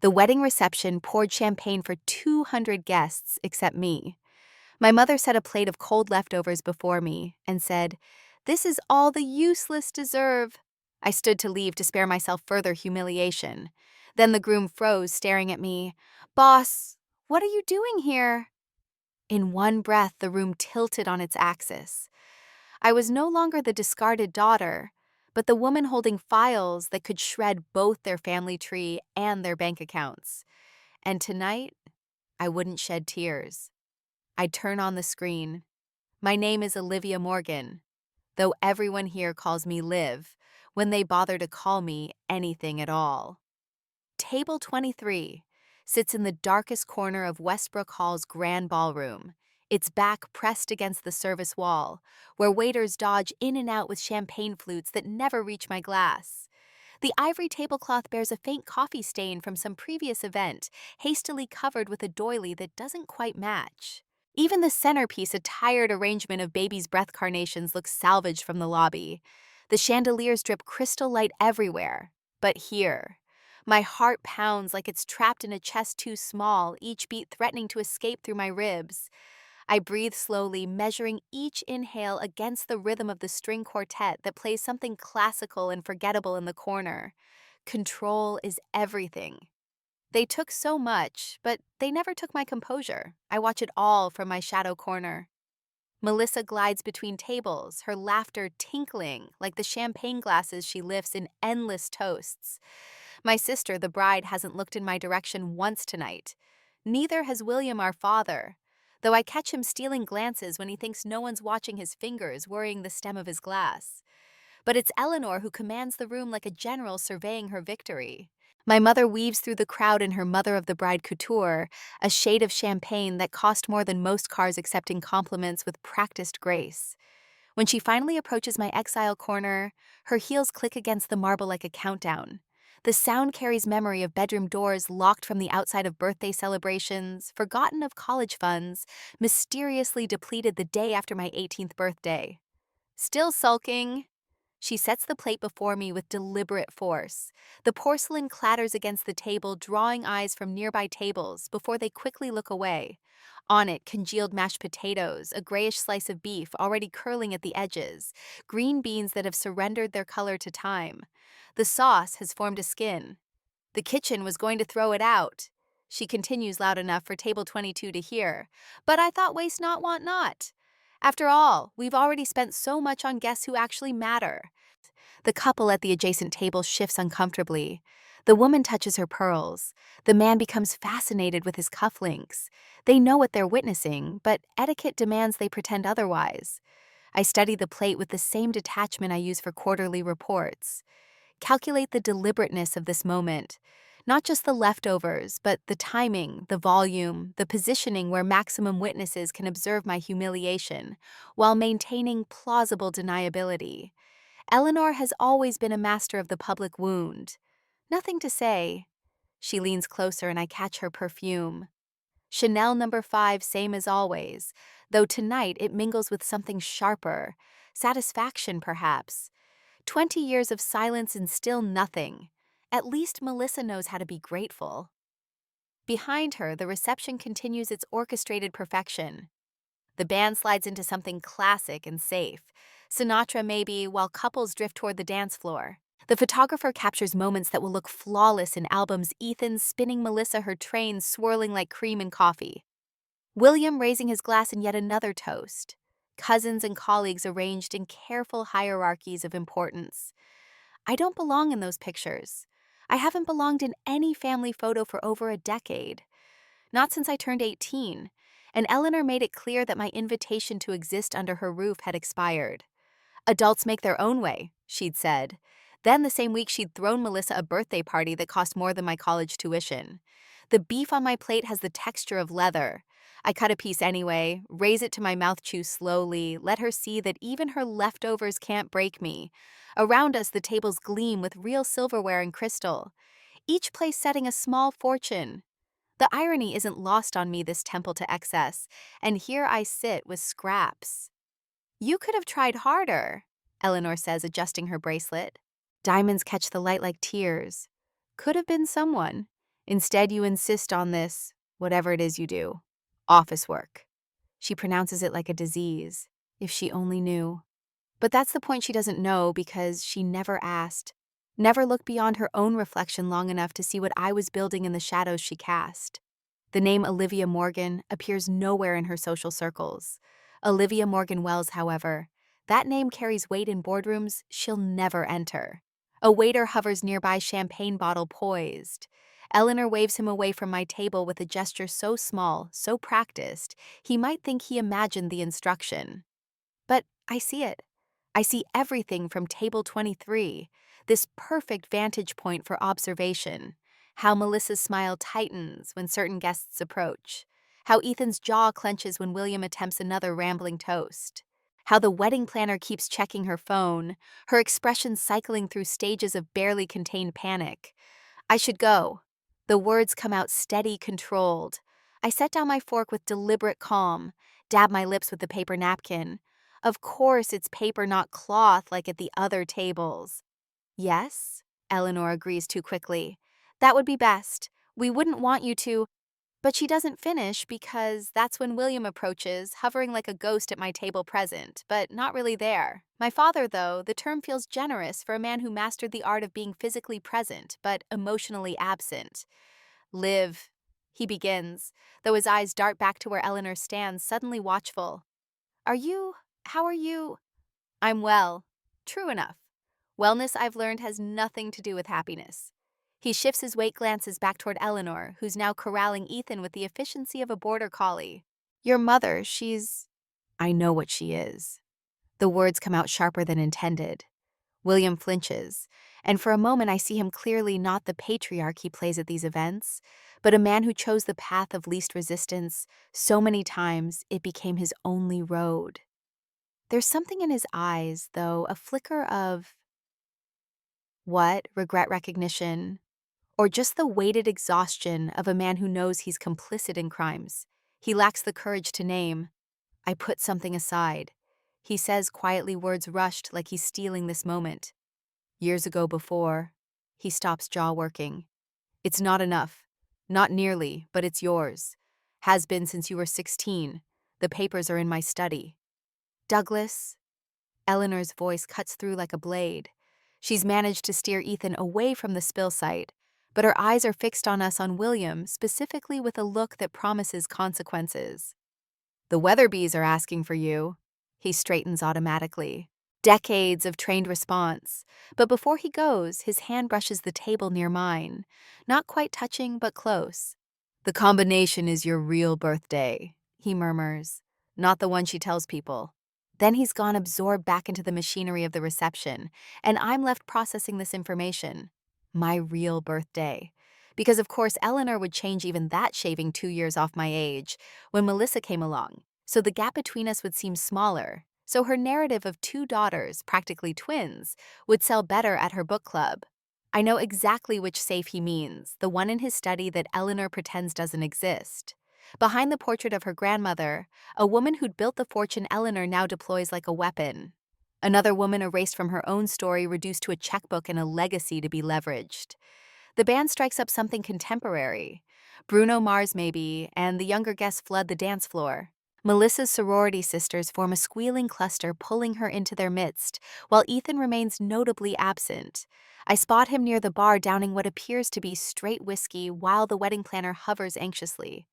The wedding reception poured champagne for 200 guests except me. My mother set a plate of cold leftovers before me and said, "This is all the useless deserve." I stood to leave to spare myself further humiliation. Then the groom froze, staring at me. "Boss, what are you doing here?" In one breath, the room tilted on its axis. I was no longer the discarded daughter, but the woman holding files that could shred both their family tree and their bank accounts. And tonight, I wouldn't shed tears. I'd turn on the screen. My name is Olivia Morgan, though everyone here calls me Liv, when they bother to call me anything at all. Table 23 sits in the darkest corner of Westbrook Hall's grand ballroom, its back pressed against the service wall, where waiters dodge in and out with champagne flutes that never reach my glass. The ivory tablecloth bears a faint coffee stain from some previous event, hastily covered with a doily that doesn't quite match. Even the centerpiece, a tired arrangement of baby's breath carnations, looks salvaged from the lobby. The chandeliers drip crystal light everywhere. But here, my heart pounds like it's trapped in a chest too small, each beat threatening to escape through my ribs. I breathe slowly, measuring each inhale against the rhythm of the string quartet that plays something classical and forgettable in the corner. Control is everything. They took so much, but they never took my composure. I watch it all from my shadow corner. Melissa glides between tables, her laughter tinkling like the champagne glasses she lifts in endless toasts. My sister, the bride, hasn't looked in my direction once tonight. Neither has William, our father, though I catch him stealing glances when he thinks no one's watching his fingers, worrying the stem of his glass. But it's Eleanor who commands the room like a general surveying her victory. My mother weaves through the crowd in her Mother of the Bride couture, a shade of champagne that cost more than most cars accepting compliments with practiced grace. When she finally approaches my exile corner, her heels click against the marble like a countdown. The sound carries memory of bedroom doors locked from the outside of birthday celebrations, forgotten of college funds, mysteriously depleted the day after my 18th birthday. Still sulking, she sets the plate before me with deliberate force. The porcelain clatters against the table, drawing eyes from nearby tables before they quickly look away. On it, congealed mashed potatoes, a grayish slice of beef already curling at the edges, green beans that have surrendered their color to time. The sauce has formed a skin. The kitchen was going to throw it out. She continues loud enough for table 22 to hear. But I thought waste not, want not. After all, we've already spent so much on guests who actually matter. The couple at the adjacent table shifts uncomfortably. The woman touches her pearls. The man becomes fascinated with his cufflinks. They know what they're witnessing, but etiquette demands they pretend otherwise. I study the plate with the same detachment I use for quarterly reports. Calculate the deliberateness of this moment. Not just the leftovers, but the timing, the volume, the positioning where maximum witnesses can observe my humiliation, while maintaining plausible deniability. Eleanor has always been a master of the public wound. Nothing to say. She leans closer and I catch her perfume. Chanel number 5, same as always, though tonight it mingles with something sharper. Satisfaction, perhaps. 20 years of silence and still nothing. At least Melissa knows how to be grateful. Behind her, the reception continues its orchestrated perfection. The band slides into something classic and safe. Sinatra maybe, while couples drift toward the dance floor. The photographer captures moments that will look flawless in albums, Ethan spinning Melissa her train swirling like cream in coffee. William raising his glass in yet another toast. Cousins and colleagues arranged in careful hierarchies of importance. I don't belong in those pictures. I haven't belonged in any family photo for over a decade. Not since I turned 18, and Eleanor made it clear that my invitation to exist under her roof had expired. Adults make their own way, she'd said. Then the same week she'd thrown Melissa a birthday party that cost more than my college tuition. The beef on my plate has the texture of leather. I cut a piece anyway, raise it to my mouth, chew slowly, let her see that even her leftovers can't break me. Around us the tables gleam with real silverware and crystal, each place setting a small fortune. The irony isn't lost on me, this temple to excess, and here I sit with scraps. "You could have tried harder," Eleanor says, adjusting her bracelet. Diamonds catch the light like tears. Could have been someone. Instead, you insist on this, whatever it is you do. Office work. She pronounces it like a disease. If she only knew. But that's the point she doesn't know because she never asked. Never looked beyond her own reflection long enough to see what I was building in the shadows she cast. The name Olivia Morgan appears nowhere in her social circles. Olivia Morgan Wells, however, that name carries weight in boardrooms she'll never enter. A waiter hovers nearby, champagne bottle poised. Eleanor waves him away from my table with a gesture so small, so practiced, he might think he imagined the instruction. But I see it. I see everything from table 23, this perfect vantage point for observation. How Melissa's smile tightens when certain guests approach. How Ethan's jaw clenches when William attempts another rambling toast. How the wedding planner keeps checking her phone, her expression cycling through stages of barely contained panic. I should go. The words come out steady, controlled. I set down my fork with deliberate calm, dab my lips with the paper napkin. Of course, it's paper, not cloth like at the other tables. Yes, Eleanor agrees too quickly. That would be best. We wouldn't want you to. But she doesn't finish because that's when William approaches, hovering like a ghost at my table present, but not really there. My father, though, the term feels generous for a man who mastered the art of being physically present, but emotionally absent. Liv, he begins, though his eyes dart back to where Eleanor stands, suddenly watchful. How are you? I'm well. True enough. Wellness, I've learned, has nothing to do with happiness. He shifts his weight glances back toward Eleanor, who's now corralling Ethan with the efficiency of a border collie. Your mother, I know what she is. The words come out sharper than intended. William flinches, and for a moment I see him clearly not the patriarch he plays at these events, but a man who chose the path of least resistance so many times it became his only road. There's something in his eyes, though, a flicker of what, regret recognition, or just the weighted exhaustion of a man who knows he's complicit in crimes. He lacks the courage to name. I put something aside. He says quietly, words rushed like he's stealing this moment. Years ago before, he stops, jaw working. It's not enough. Not nearly, but it's yours. Has been since you were 16. The papers are in my study. Douglas, Eleanor's voice cuts through like a blade. She's managed to steer Ethan away from the spill site, but her eyes are fixed on us, on William, specifically with a look that promises consequences. The Weatherbys are asking for you. He straightens automatically. Decades of trained response. But before he goes, his hand brushes the table near mine. Not quite touching, but close. The combination is your real birthday, he murmurs. Not the one she tells people. Then he's gone, absorbed back into the machinery of the reception, and I'm left processing this information. My real birthday. Because of course Eleanor would change even that, shaving 2 years off my age, when Melissa came along, so the gap between us would seem smaller. So her narrative of 2 daughters, practically twins, would sell better at her book club. I know exactly which safe he means, the one in his study that Eleanor pretends doesn't exist. Behind the portrait of her grandmother, a woman who'd built the fortune Eleanor now deploys like a weapon. Another woman erased from her own story, reduced to a checkbook and a legacy to be leveraged. The band strikes up something contemporary. Bruno Mars maybe, and the younger guests flood the dance floor. Melissa's sorority sisters form a squealing cluster, pulling her into their midst, while Ethan remains notably absent. I spot him near the bar, downing what appears to be straight whiskey while the wedding planner hovers anxiously.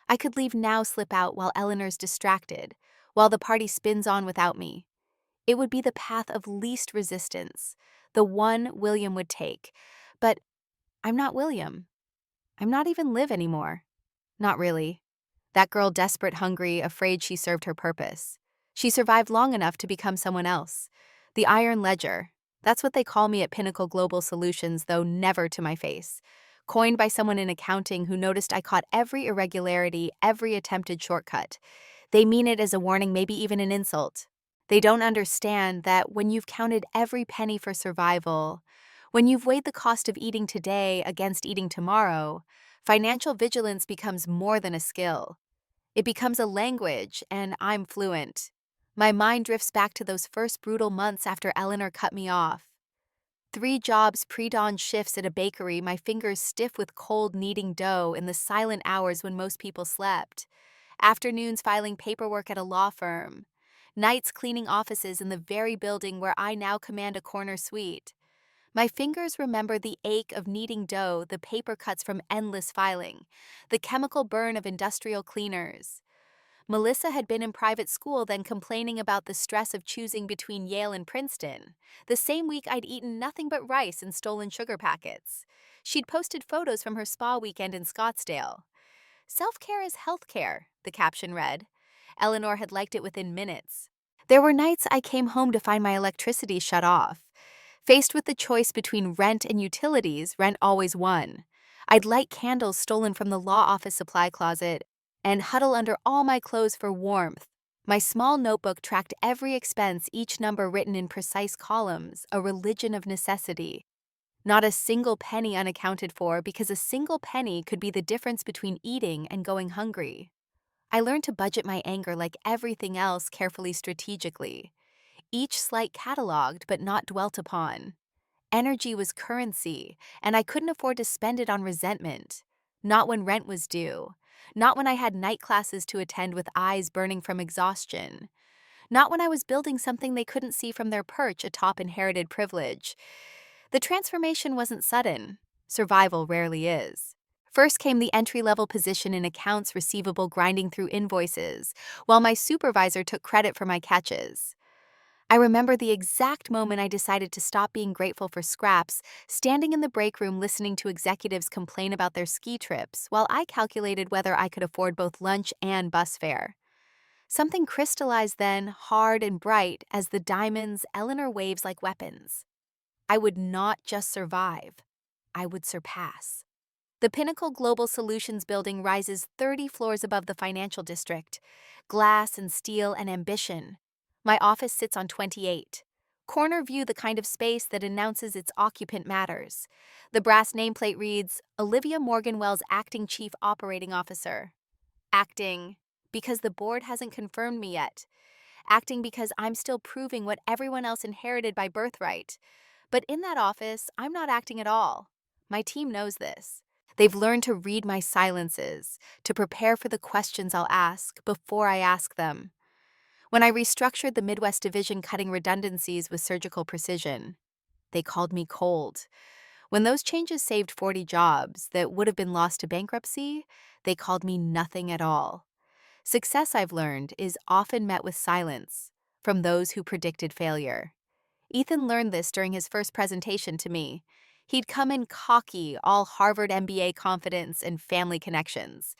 I could leave now, slip out while Eleanor's distracted, while the party spins on without me. It would be the path of least resistance, the one William would take. But I'm not William. I'm not even Liv anymore. Not really. That girl, desperate, hungry, afraid she served her purpose. She survived long enough to become someone else. The Iron Ledger. That's what they call me at Pinnacle Global Solutions, though never to my face. Coined by someone in accounting who noticed I caught every irregularity, every attempted shortcut. They mean it as a warning, maybe even an insult. They don't understand that when you've counted every penny for survival, when you've weighed the cost of eating today against eating tomorrow, financial vigilance becomes more than a skill. It becomes a language, and I'm fluent. My mind drifts back to those first brutal months after Eleanor cut me off. 3 jobs, pre-dawn shifts at a bakery, my fingers stiff with cold kneading dough in the silent hours when most people slept. Afternoons filing paperwork at a law firm. Nights cleaning offices in the very building where I now command a corner suite. My fingers remember the ache of kneading dough, the paper cuts from endless filing, the chemical burn of industrial cleaners. Melissa had been in private school, then complaining about the stress of choosing between Yale and Princeton. The same week, I'd eaten nothing but rice and stolen sugar packets. She'd posted photos from her spa weekend in Scottsdale. "Self-care is healthcare," the caption read. Eleanor had liked it within minutes. There were nights I came home to find my electricity shut off. Faced with the choice between rent and utilities, rent always won. I'd light candles stolen from the law office supply closet and huddle under all my clothes for warmth. My small notebook tracked every expense, each number written in precise columns, a religion of necessity. Not a single penny unaccounted for, because a single penny could be the difference between eating and going hungry. I learned to budget my anger like everything else, carefully, strategically. Each slight catalogued but not dwelt upon. Energy was currency, and I couldn't afford to spend it on resentment. Not when rent was due. Not when I had night classes to attend with eyes burning from exhaustion. Not when I was building something they couldn't see from their perch atop inherited privilege. The transformation wasn't sudden. Survival rarely is. First came the entry-level position in accounts receivable, grinding through invoices, while my supervisor took credit for my catches. I remember the exact moment I decided to stop being grateful for scraps, standing in the break room listening to executives complain about their ski trips while I calculated whether I could afford both lunch and bus fare. Something crystallized then, hard and bright as the diamonds Eleanor waves like weapons. I would not just survive, I would surpass. The Pinnacle Global Solutions building rises 30 floors above the financial district. Glass and steel and ambition. My office sits on 28. Corner view, the kind of space that announces its occupant matters. The brass nameplate reads, Olivia Morgan Wells, Acting Chief Operating Officer. Acting because the board hasn't confirmed me yet. Acting because I'm still proving what everyone else inherited by birthright. But in that office, I'm not acting at all. My team knows this. They've learned to read my silences, to prepare for the questions I'll ask before I ask them. When I restructured the Midwest division, cutting redundancies with surgical precision, they called me cold. When those changes saved 40 jobs that would have been lost to bankruptcy, they called me nothing at all. Success, I've learned, is often met with silence from those who predicted failure. Ethan learned this during his first presentation to me. He'd come in cocky, all Harvard MBA confidence and family connections,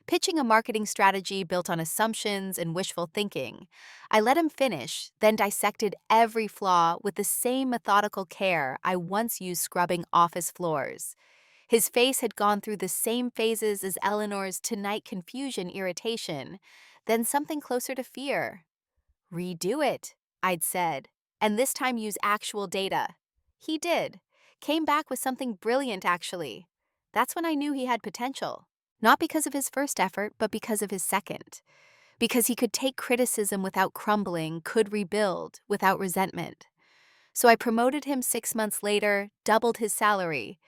pitching a marketing strategy built on assumptions and wishful thinking. I let him finish, then dissected every flaw with the same methodical care I once used scrubbing office floors. His face had gone through the same phases as Eleanor's: tonight confusion, irritation, then something closer to fear. "Redo it," I'd said, "and this time use actual data." He did. Came back with something brilliant, actually. That's when I knew he had potential. Not because of his first effort, but because of his second. Because he could take criticism without crumbling, could rebuild without resentment. So I promoted him 6 months later, doubled his salary,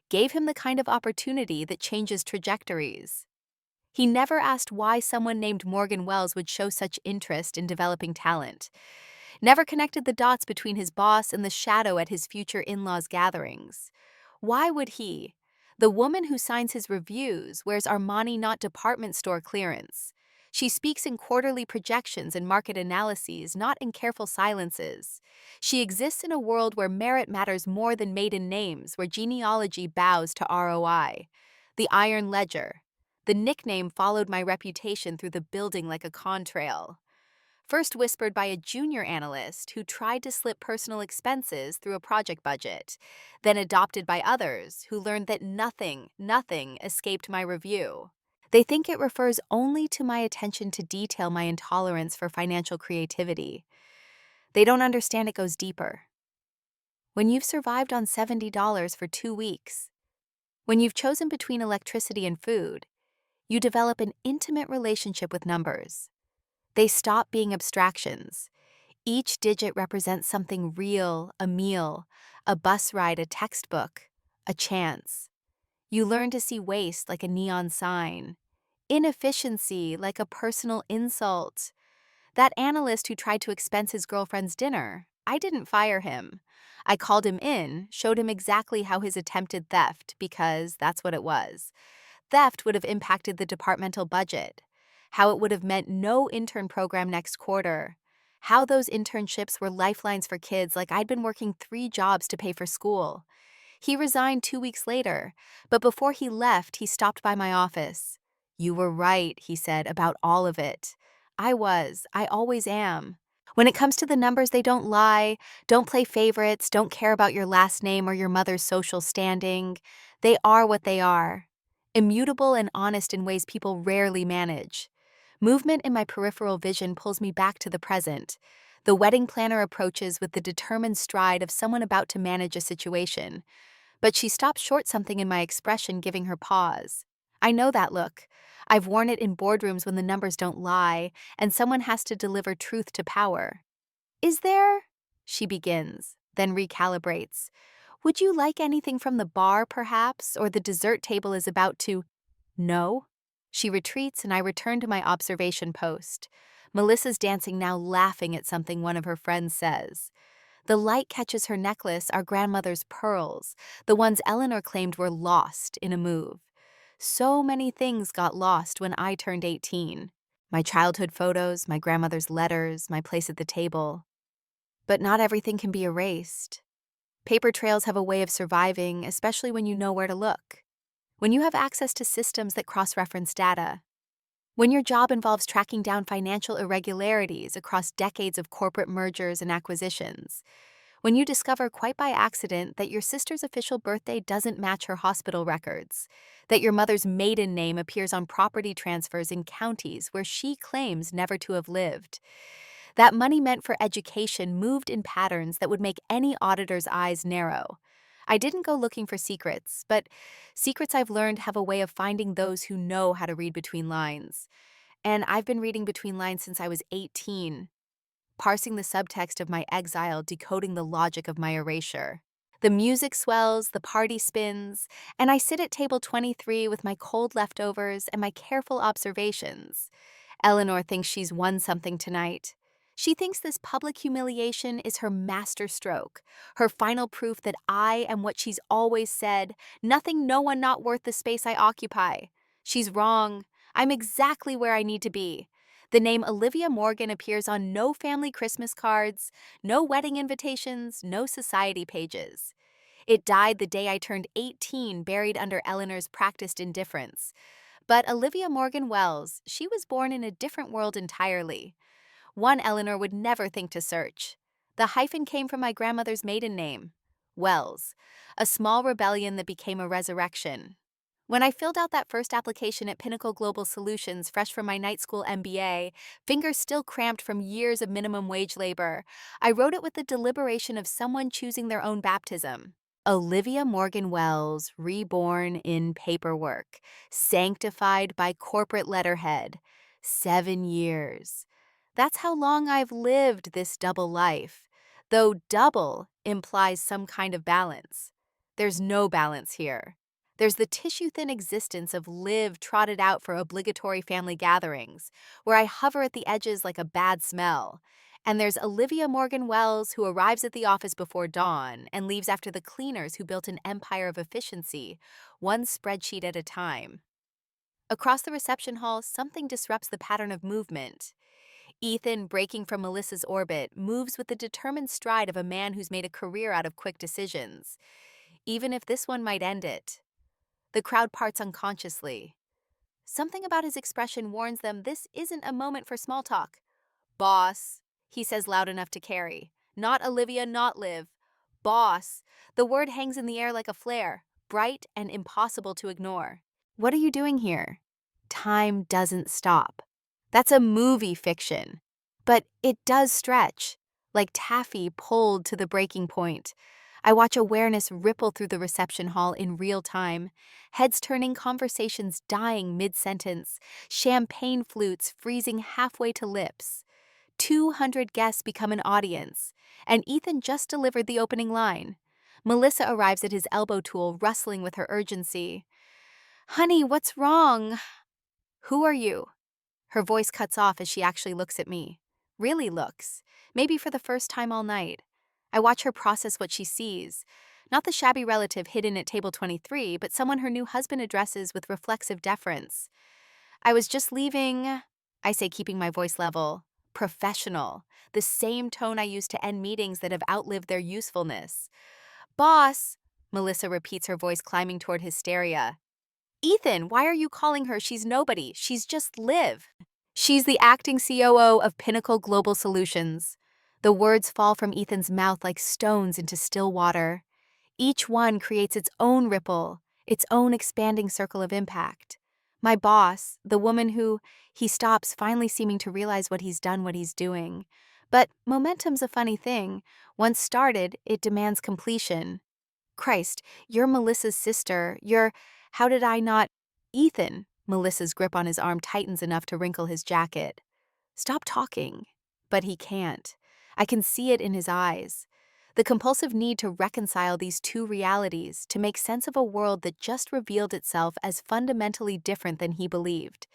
gave him the kind of opportunity that changes trajectories. He never asked why someone named Morgan Wells would show such interest in developing talent. Never connected the dots between his boss and the shadow at his future in-laws gatherings. Why would he? The woman who signs his reviews wears Armani, not department store clearance. She speaks in quarterly projections and market analyses, not in careful silences. She exists in a world where merit matters more than maiden names, where genealogy bows to ROI. The Iron Ledger. The nickname followed my reputation through the building like a contrail. First whispered by a junior analyst who tried to slip personal expenses through a project budget, then adopted by others who learned that nothing escaped my review. They think it refers only to my attention to detail, my intolerance for financial creativity. They don't understand it goes deeper. When you've survived on $70 for 2 weeks, when you've chosen between electricity and food, you develop an intimate relationship with numbers. They stop being abstractions. Each digit represents something real, a meal, a bus ride, a textbook, a chance. You learn to see waste like a neon sign, inefficiency like a personal insult. That analyst who tried to expense his girlfriend's dinner, I didn't fire him. I called him in, showed him exactly how his attempted theft, because that's what it was. Theft would have impacted the departmental budget, how it would have meant no intern program next quarter, how those internships were lifelines for kids like I'd been working 3 jobs to pay for school. He resigned 2 weeks later, but before he left, he stopped by my office. "You were right," he said, "about all of it." I was. I always am. When it comes to the numbers, they don't lie, don't play favorites, don't care about your last name or your mother's social standing. They are what they are. Immutable and honest in ways people rarely manage. Movement in my peripheral vision pulls me back to the present. The wedding planner approaches with the determined stride of someone about to manage a situation. But she stops short something in my expression, giving her pause. I know that look. I've worn it in boardrooms when the numbers don't lie, and someone has to deliver truth to power. "Is there?" she begins, then recalibrates. "Would you like anything from the bar, perhaps, or the dessert table is about to—" "No." She retreats, and I return to my observation post. Melissa's dancing now, laughing at something one of her friends says. The light catches her necklace, our grandmother's pearls, the ones Eleanor claimed were lost in a move. So many things got lost when I turned 18. My childhood photos, my grandmother's letters, my place at the table. But not everything can be erased. Paper trails have a way of surviving, especially when you know where to look. When you have access to systems that cross-reference data. When your job involves tracking down financial irregularities across decades of corporate mergers and acquisitions. When you discover quite by accident that your sister's official birthday doesn't match her hospital records, that your mother's maiden name appears on property transfers in counties where she claims never to have lived, that money meant for education moved in patterns that would make any auditor's eyes narrow. I didn't go looking for secrets, but secrets I've learned have a way of finding those who know how to read between lines. And I've been reading between lines since I was 18. Parsing the subtext of my exile, decoding the logic of my erasure. The music swells, the party spins, and I sit at table 23 with my cold leftovers and my careful observations. Eleanor thinks she's won something tonight. She thinks this public humiliation is her masterstroke, her final proof that I am what she's always said, nothing, no one, not worth the space I occupy. She's wrong. I'm exactly where I need to be. The name Olivia Morgan appears on no family Christmas cards, no wedding invitations, no society pages. It died the day I turned 18, buried under Eleanor's practiced indifference. But Olivia Morgan Wells, she was born in a different world entirely. One Eleanor would never think to search. The hyphen came from my grandmother's maiden name, Wells, a small rebellion that became a resurrection. When I filled out that first application at Pinnacle Global Solutions, fresh from my night school MBA, fingers still cramped from years of minimum wage labor, I wrote it with the deliberation of someone choosing their own baptism. Olivia Morgan Wells, reborn in paperwork, sanctified by corporate letterhead. 7 years. That's how long I've lived this double life, though double implies some kind of balance. There's no balance here. There's the tissue-thin existence of live trotted out for obligatory family gatherings, where I hover at the edges like a bad smell. And there's Olivia Morgan Wells, who arrives at the office before dawn and leaves after the cleaners who built an empire of efficiency, one spreadsheet at a time. Across the reception hall, something disrupts the pattern of movement. Ethan, breaking from Melissa's orbit, moves with the determined stride of a man who's made a career out of quick decisions, even if this one might end it. The crowd parts unconsciously. Something about his expression warns them this isn't a moment for small talk. "Boss," he says loud enough to carry. Not Olivia, not Liv. "Boss." The word hangs in the air like a flare, bright and impossible to ignore. What are you doing here? Time doesn't stop. That's a movie fiction. But it does stretch, like taffy pulled to the breaking point. I watch awareness ripple through the reception hall in real time, heads turning, conversations dying mid-sentence, champagne flutes freezing halfway to lips. 200 guests become an audience, and Ethan just delivered the opening line. Melissa arrives at his elbow tool, rustling with her urgency. "Honey, what's wrong?" "Who are you?" Her voice cuts off as she actually looks at me. Really looks. Maybe for the first time all night. I watch her process what she sees. Not the shabby relative hidden at table 23, but someone her new husband addresses with reflexive deference. "I was just leaving," I say, keeping my voice level. Professional. The same tone I use to end meetings that have outlived their usefulness. "Boss," Melissa repeats, her voice climbing toward hysteria. "Ethan, why are you calling her? She's nobody. She's just Liv. She's the acting COO of Pinnacle Global Solutions." The words fall from Ethan's mouth like stones into still water. Each one creates its own ripple, its own expanding circle of impact. My boss, the woman who, he stops, finally seeming to realize what he's done, what he's doing. But momentum's a funny thing. Once started, it demands completion. "Christ, you're Melissa's sister. How did I not—" "Ethan," Melissa's grip on his arm tightens enough to wrinkle his jacket. "Stop talking." But he can't. I can see it in his eyes. The compulsive need to reconcile these two realities, to make sense of a world that just revealed itself as fundamentally different than he believed.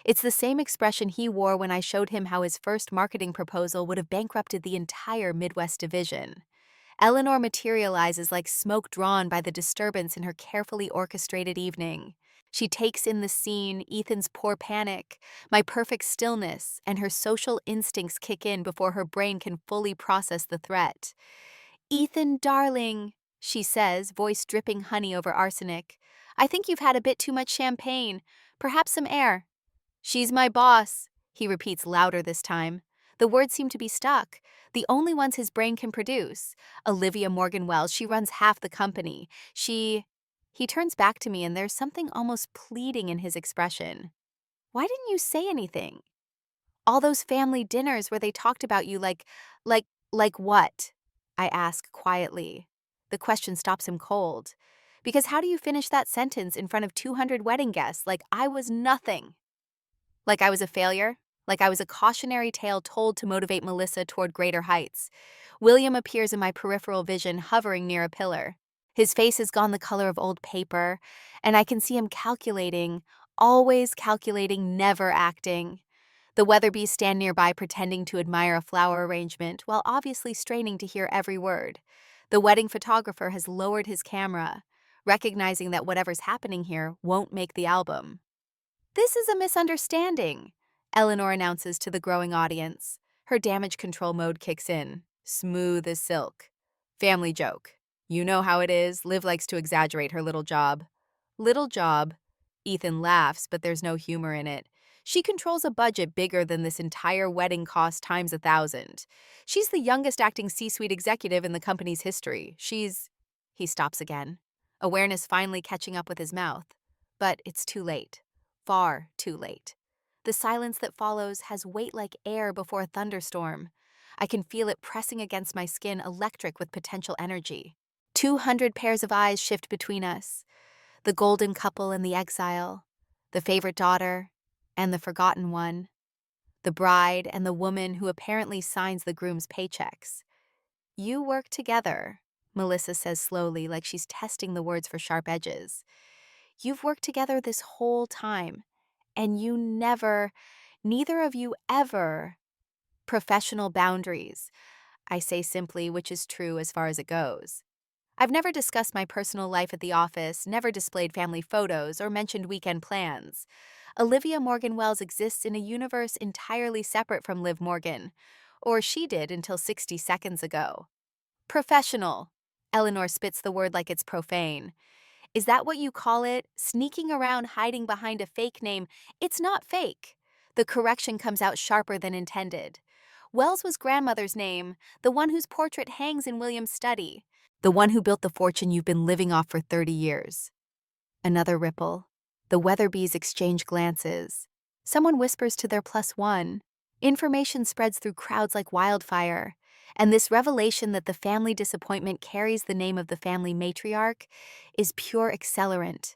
It's the same expression he wore when I showed him how his first marketing proposal would have bankrupted the entire Midwest division. Eleanor materializes like smoke drawn by the disturbance in her carefully orchestrated evening. She takes in the scene, Ethan's poor panic, my perfect stillness, and her social instincts kick in before her brain can fully process the threat. "Ethan, darling," she says, voice dripping honey over arsenic, "I think you've had a bit too much champagne. Perhaps some air." "She's my boss," he repeats louder this time. The words seem to be stuck, the only ones his brain can produce. Olivia Morgan Wells, she runs half the company. He turns back to me, and there's something almost pleading in his expression. "Why didn't you say anything? All those family dinners where they talked about you like what?" I ask quietly. The question stops him cold. Because how do you finish that sentence in front of 200 wedding guests like I was nothing? Like I was a failure? Like I was a cautionary tale told to motivate Melissa toward greater heights. William appears in my peripheral vision, hovering near a pillar. His face has gone the color of old paper, and I can see him calculating, always calculating, never acting. The Weatherbees stand nearby, pretending to admire a flower arrangement, while obviously straining to hear every word. The wedding photographer has lowered his camera, recognizing that whatever's happening here won't make the album. "This is a misunderstanding," Eleanor announces to the growing audience. Her damage control mode kicks in, smooth as silk. "Family joke. You know how it is. Liv likes to exaggerate her little job." "Little job?" Ethan laughs, but there's no humor in it. "She controls a budget bigger than this entire wedding cost times 1,000. She's the youngest acting C-suite executive in the company's history. He stops again, awareness finally catching up with his mouth. But it's too late. Far too late. The silence that follows has weight like air before a thunderstorm. I can feel it pressing against my skin, electric with potential energy. 200 pairs of eyes shift between us. The golden couple and the exile. The favorite daughter and the forgotten one. The bride and the woman who apparently signs the groom's paychecks. "You work together," Melissa says slowly, like she's testing the words for sharp edges. "You've worked together this whole time, and neither of you ever—" "Professional boundaries," I say simply, which is true as far as it goes. I've never discussed my personal life at the office, never displayed family photos, or mentioned weekend plans. Olivia Morgan Wells exists in a universe entirely separate from Liv Morgan, or she did until 60 seconds ago. "Professional." Eleanor spits the word like it's profane. "Is that what you call it? Sneaking around hiding behind a fake name? It's not fake." The correction comes out sharper than intended. Wells was grandmother's name, the one whose portrait hangs in William's study, the one who built the fortune you've been living off for 30 years. Another ripple. The Weatherbees exchange glances. Someone whispers to their +1. Information spreads through crowds like wildfire. And this revelation that the family disappointment carries the name of the family matriarch is pure accelerant.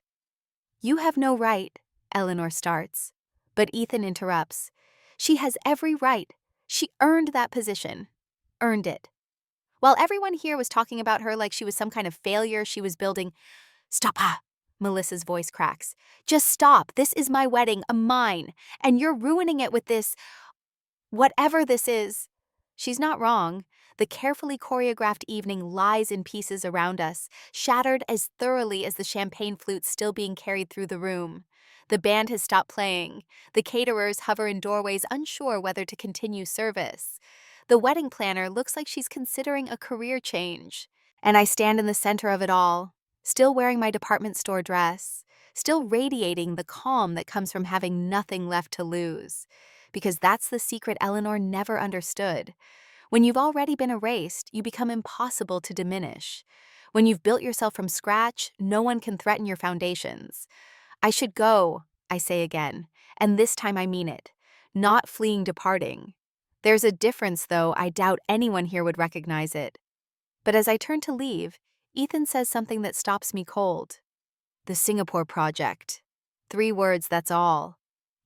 "You have no right," Eleanor starts. But Ethan interrupts. "She has every right. She earned that position. Earned it. While everyone here was talking about her like she was some kind of failure she was building. Stop, Melissa's voice cracks. Just stop. This is my wedding, a mine, and you're ruining it with this, whatever this is. She's not wrong. The carefully choreographed evening lies in pieces around us, shattered as thoroughly as the champagne flute still being carried through the room. The band has stopped playing. The caterers hover in doorways, unsure whether to continue service. The wedding planner looks like she's considering a career change. And I stand in the center of it all, still wearing my department store dress, still radiating the calm that comes from having nothing left to lose. Because that's the secret Eleanor never understood. When you've already been erased, you become impossible to diminish. When you've built yourself from scratch, no one can threaten your foundations. I should go, I say again, and this time I mean it. Not fleeing departing. There's a difference, though I doubt anyone here would recognize it. But as I turn to leave, Ethan says something that stops me cold. The Singapore project. 3 words, that's all.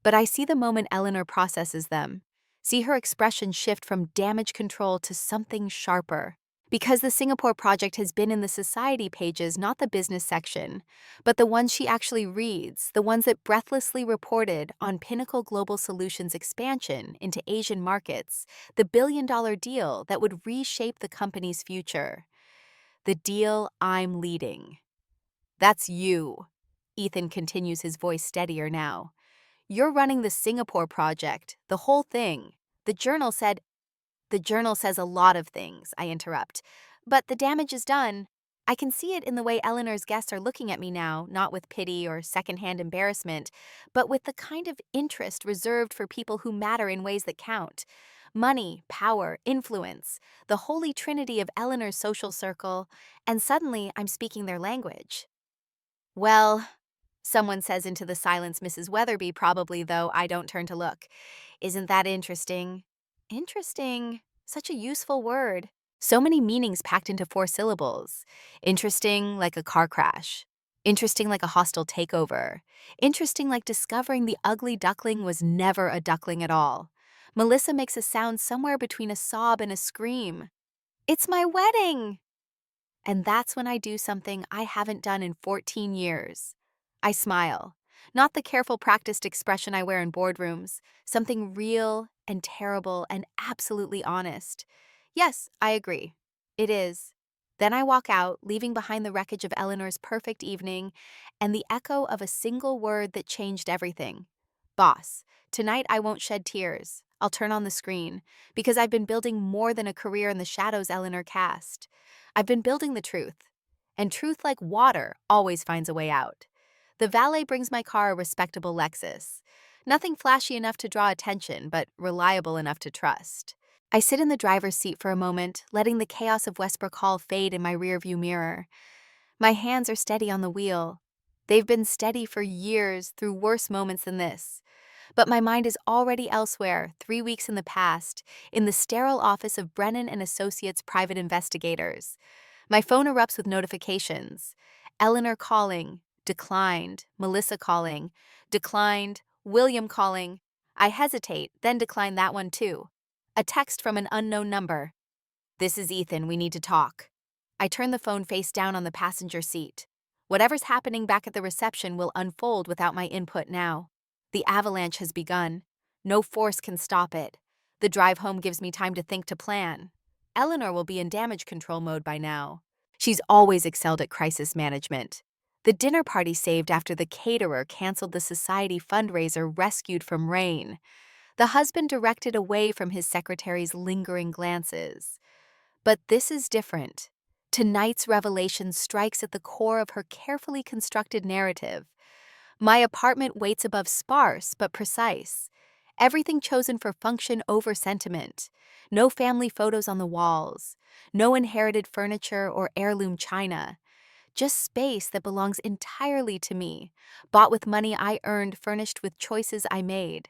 But I see the moment Eleanor processes them. See her expression shift from damage control to something sharper. Because the Singapore project has been in the society pages, not the business section, but the ones she actually reads, the ones that breathlessly reported on Pinnacle Global Solutions' expansion into Asian markets, the billion-dollar deal that would reshape the company's future. The deal I'm leading. That's you. Ethan continues, his voice steadier now. You're running the Singapore project, the whole thing. The journal says a lot of things, I interrupt. But the damage is done. I can see it in the way Eleanor's guests are looking at me now, not with pity or secondhand embarrassment, but with the kind of interest reserved for people who matter in ways that count. Money, power, influence, the holy trinity of Eleanor's social circle, and suddenly I'm speaking their language. Well, someone says into the silence, Mrs. Weatherby probably, though I don't turn to look. Isn't that interesting? Interesting. Such a useful word. So many meanings packed into 4 syllables. Interesting like a car crash. Interesting like a hostile takeover. Interesting like discovering the ugly duckling was never a duckling at all. Melissa makes a sound somewhere between a sob and a scream. It's my wedding! And that's when I do something I haven't done in 14 years. I smile. Not the careful, practiced expression I wear in boardrooms. Something real and terrible and absolutely honest. Yes, I agree. It is. Then I walk out, leaving behind the wreckage of Eleanor's perfect evening and the echo of a single word that changed everything. Boss, tonight I won't shed tears. I'll turn on the screen, because I've been building more than a career in the shadows Eleanor cast. I've been building the truth. And truth, like water, always finds a way out. The valet brings my car a respectable Lexus. Nothing flashy enough to draw attention, but reliable enough to trust. I sit in the driver's seat for a moment, letting the chaos of Westbrook Hall fade in my rearview mirror. My hands are steady on the wheel. They've been steady for years through worse moments than this. But my mind is already elsewhere, 3 weeks in the past, in the sterile office of Brennan and Associates private investigators. My phone erupts with notifications. Eleanor calling, declined. Melissa calling, declined. William calling. I hesitate, then decline that one too. A text from an unknown number. This is Ethan, we need to talk. I turn the phone face down on the passenger seat. Whatever's happening back at the reception will unfold without my input now. The avalanche has begun. No force can stop it. The drive home gives me time to think, to plan. Eleanor will be in damage control mode by now. She's always excelled at crisis management. The dinner party saved after the caterer canceled the society fundraiser rescued from rain. The husband directed away from his secretary's lingering glances. But this is different. Tonight's revelation strikes at the core of her carefully constructed narrative. My apartment waits above sparse but precise. Everything chosen for function over sentiment. No family photos on the walls. No inherited furniture or heirloom china. Just space that belongs entirely to me, bought with money I earned, furnished with choices I made.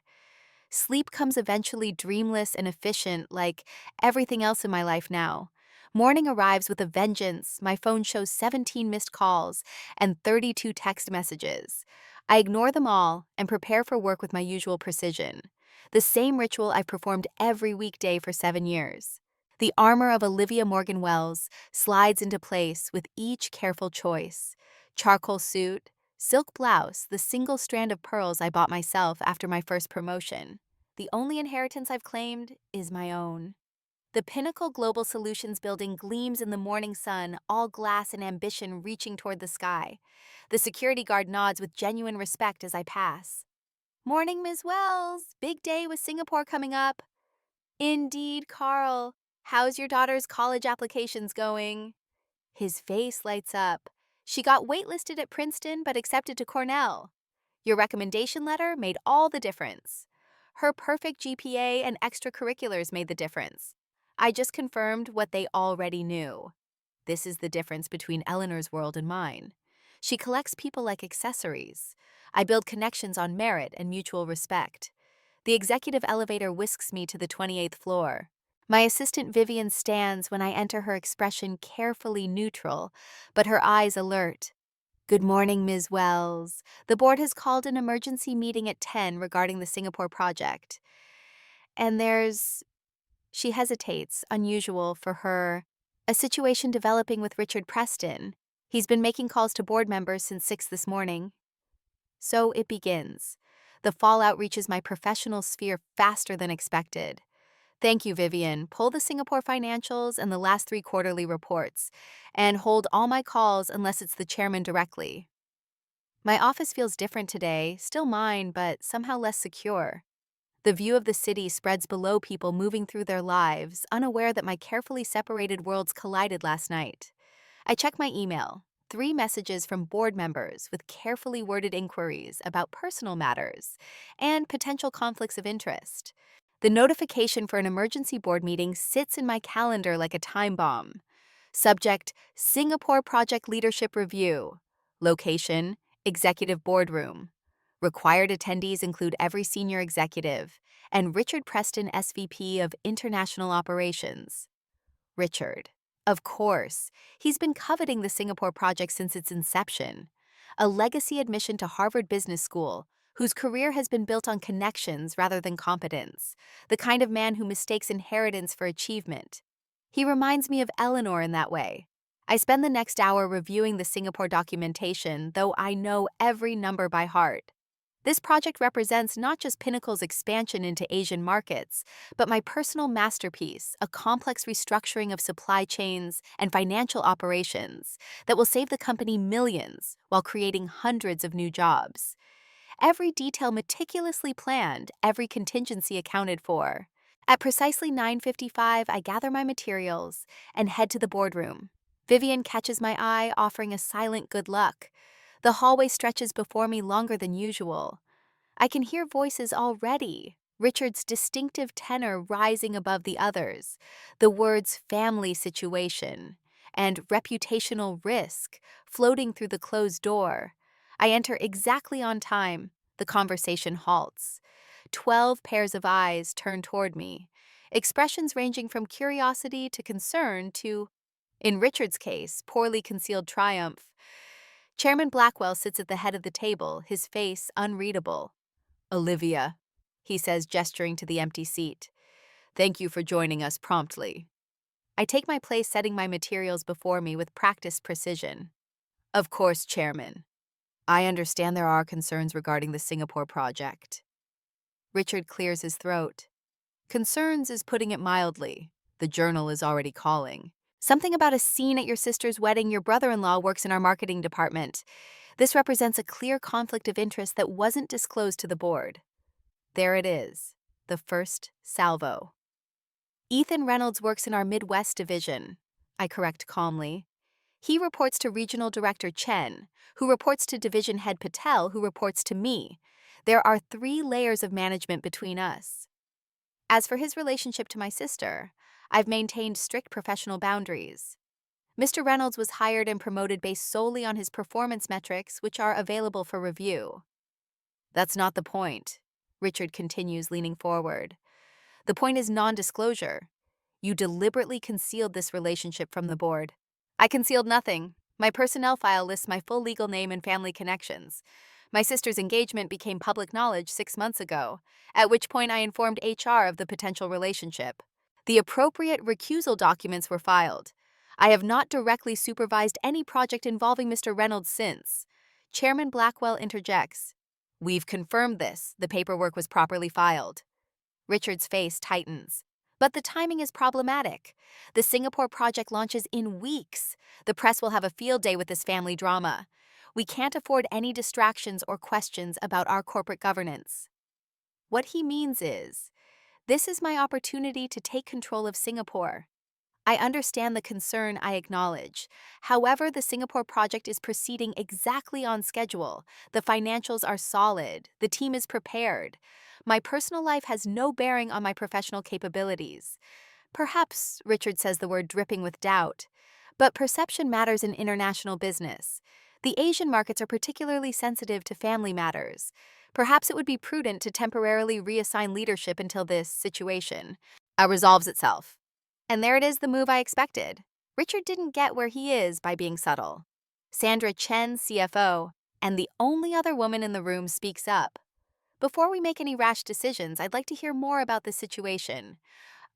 Sleep comes eventually, dreamless and efficient, like everything else in my life now. Morning arrives with a vengeance. My phone shows 17 missed calls and 32 text messages. I ignore them all and prepare for work with my usual precision. the same ritual I've performed every weekday for 7 years. The armor of Olivia Morgan Wells slides into place with each careful choice. Charcoal suit, silk blouse, the single strand of pearls I bought myself after my first promotion. The only inheritance I've claimed is my own. The Pinnacle Global Solutions building gleams in the morning sun, all glass and ambition reaching toward the sky. The security guard nods with genuine respect as I pass. Morning, Ms. Wells. Big day with Singapore coming up. Indeed, Carl. How's your daughter's college applications going? His face lights up. She got waitlisted at Princeton but accepted to Cornell. Your recommendation letter made all the difference. Her perfect GPA and extracurriculars made the difference. I just confirmed what they already knew. This is the difference between Eleanor's world and mine. She collects people like accessories. I build connections on merit and mutual respect. The executive elevator whisks me to the 28th floor. My assistant Vivian stands when I enter, her expression carefully neutral, but her eyes alert. Good morning, Ms. Wells. The board has called an emergency meeting at 10 regarding the Singapore project. And she hesitates, unusual for her, a situation developing with Richard Preston. He's been making calls to board members since 6 this morning. So it begins. The fallout reaches my professional sphere faster than expected. Thank you, Vivian. Pull the Singapore financials and the last 3 quarterly reports, and hold all my calls unless it's the chairman directly. My office feels different today, still mine, but somehow less secure. The view of the city spreads below people moving through their lives, unaware that my carefully separated worlds collided last night. I check my email. 3 messages from board members with carefully worded inquiries about personal matters and potential conflicts of interest. The notification for an emergency board meeting sits in my calendar like a time bomb. Subject: Singapore Project Leadership Review. Location: Executive Boardroom. Required attendees include every senior executive and Richard Preston, SVP of International Operations. Richard. Of course, he's been coveting the Singapore project since its inception. A legacy admission to Harvard Business School, whose career has been built on connections rather than competence, the kind of man who mistakes inheritance for achievement. He reminds me of Eleanor in that way. I spend the next hour reviewing the Singapore documentation, though I know every number by heart. This project represents not just Pinnacle's expansion into Asian markets, but my personal masterpiece, a complex restructuring of supply chains and financial operations that will save the company millions while creating hundreds of new jobs. Every detail meticulously planned, every contingency accounted for. At precisely 9:55, I gather my materials and head to the boardroom. Vivian catches my eye, offering a silent good luck. The hallway stretches before me longer than usual. I can hear voices already, Richard's distinctive tenor rising above the others, the words family situation and reputational risk floating through the closed door. I enter exactly on time. The conversation halts. 12 pairs of eyes turn toward me, expressions ranging from curiosity to concern to, in Richard's case, poorly concealed triumph. Chairman Blackwell sits at the head of the table, his face unreadable. Olivia, he says, gesturing to the empty seat. Thank you for joining us promptly. I take my place, setting my materials before me with practiced precision. Of course, Chairman. I understand there are concerns regarding the Singapore project. Richard clears his throat. Concerns is putting it mildly. The journal is already calling. Something about a scene at your sister's wedding. Your brother-in-law works in our marketing department. This represents a clear conflict of interest that wasn't disclosed to the board. There it is, the first salvo. Ethan Reynolds works in our Midwest division, I correct calmly. He reports to Regional Director Chen, who reports to Division Head Patel, who reports to me. There are 3 layers of management between us. As for his relationship to my sister, I've maintained strict professional boundaries. Mr. Reynolds was hired and promoted based solely on his performance metrics, which are available for review. That's not the point, Richard continues, leaning forward. The point is non-disclosure. You deliberately concealed this relationship from the board. I concealed nothing. My personnel file lists my full legal name and family connections. My sister's engagement became public knowledge 6 months ago, at which point I informed HR of the potential relationship. The appropriate recusal documents were filed. I have not directly supervised any project involving Mr. Reynolds since. Chairman Blackwell interjects. We've confirmed this. The paperwork was properly filed. Richard's face tightens. But the timing is problematic. The Singapore project launches in weeks. The press will have a field day with this family drama. We can't afford any distractions or questions about our corporate governance. What he means is, this is my opportunity to take control of Singapore. I understand the concern I acknowledge. However, the Singapore project is proceeding exactly on schedule. The financials are solid. The team is prepared. My personal life has no bearing on my professional capabilities. Perhaps, Richard says the word dripping with doubt, but perception matters in international business. The Asian markets are particularly sensitive to family matters. Perhaps it would be prudent to temporarily reassign leadership until this situation resolves itself. And there it is, the move I expected. Richard didn't get where he is by being subtle. Sandra Chen, CFO, and the only other woman in the room, speaks up. Before we make any rash decisions, I'd like to hear more about the situation.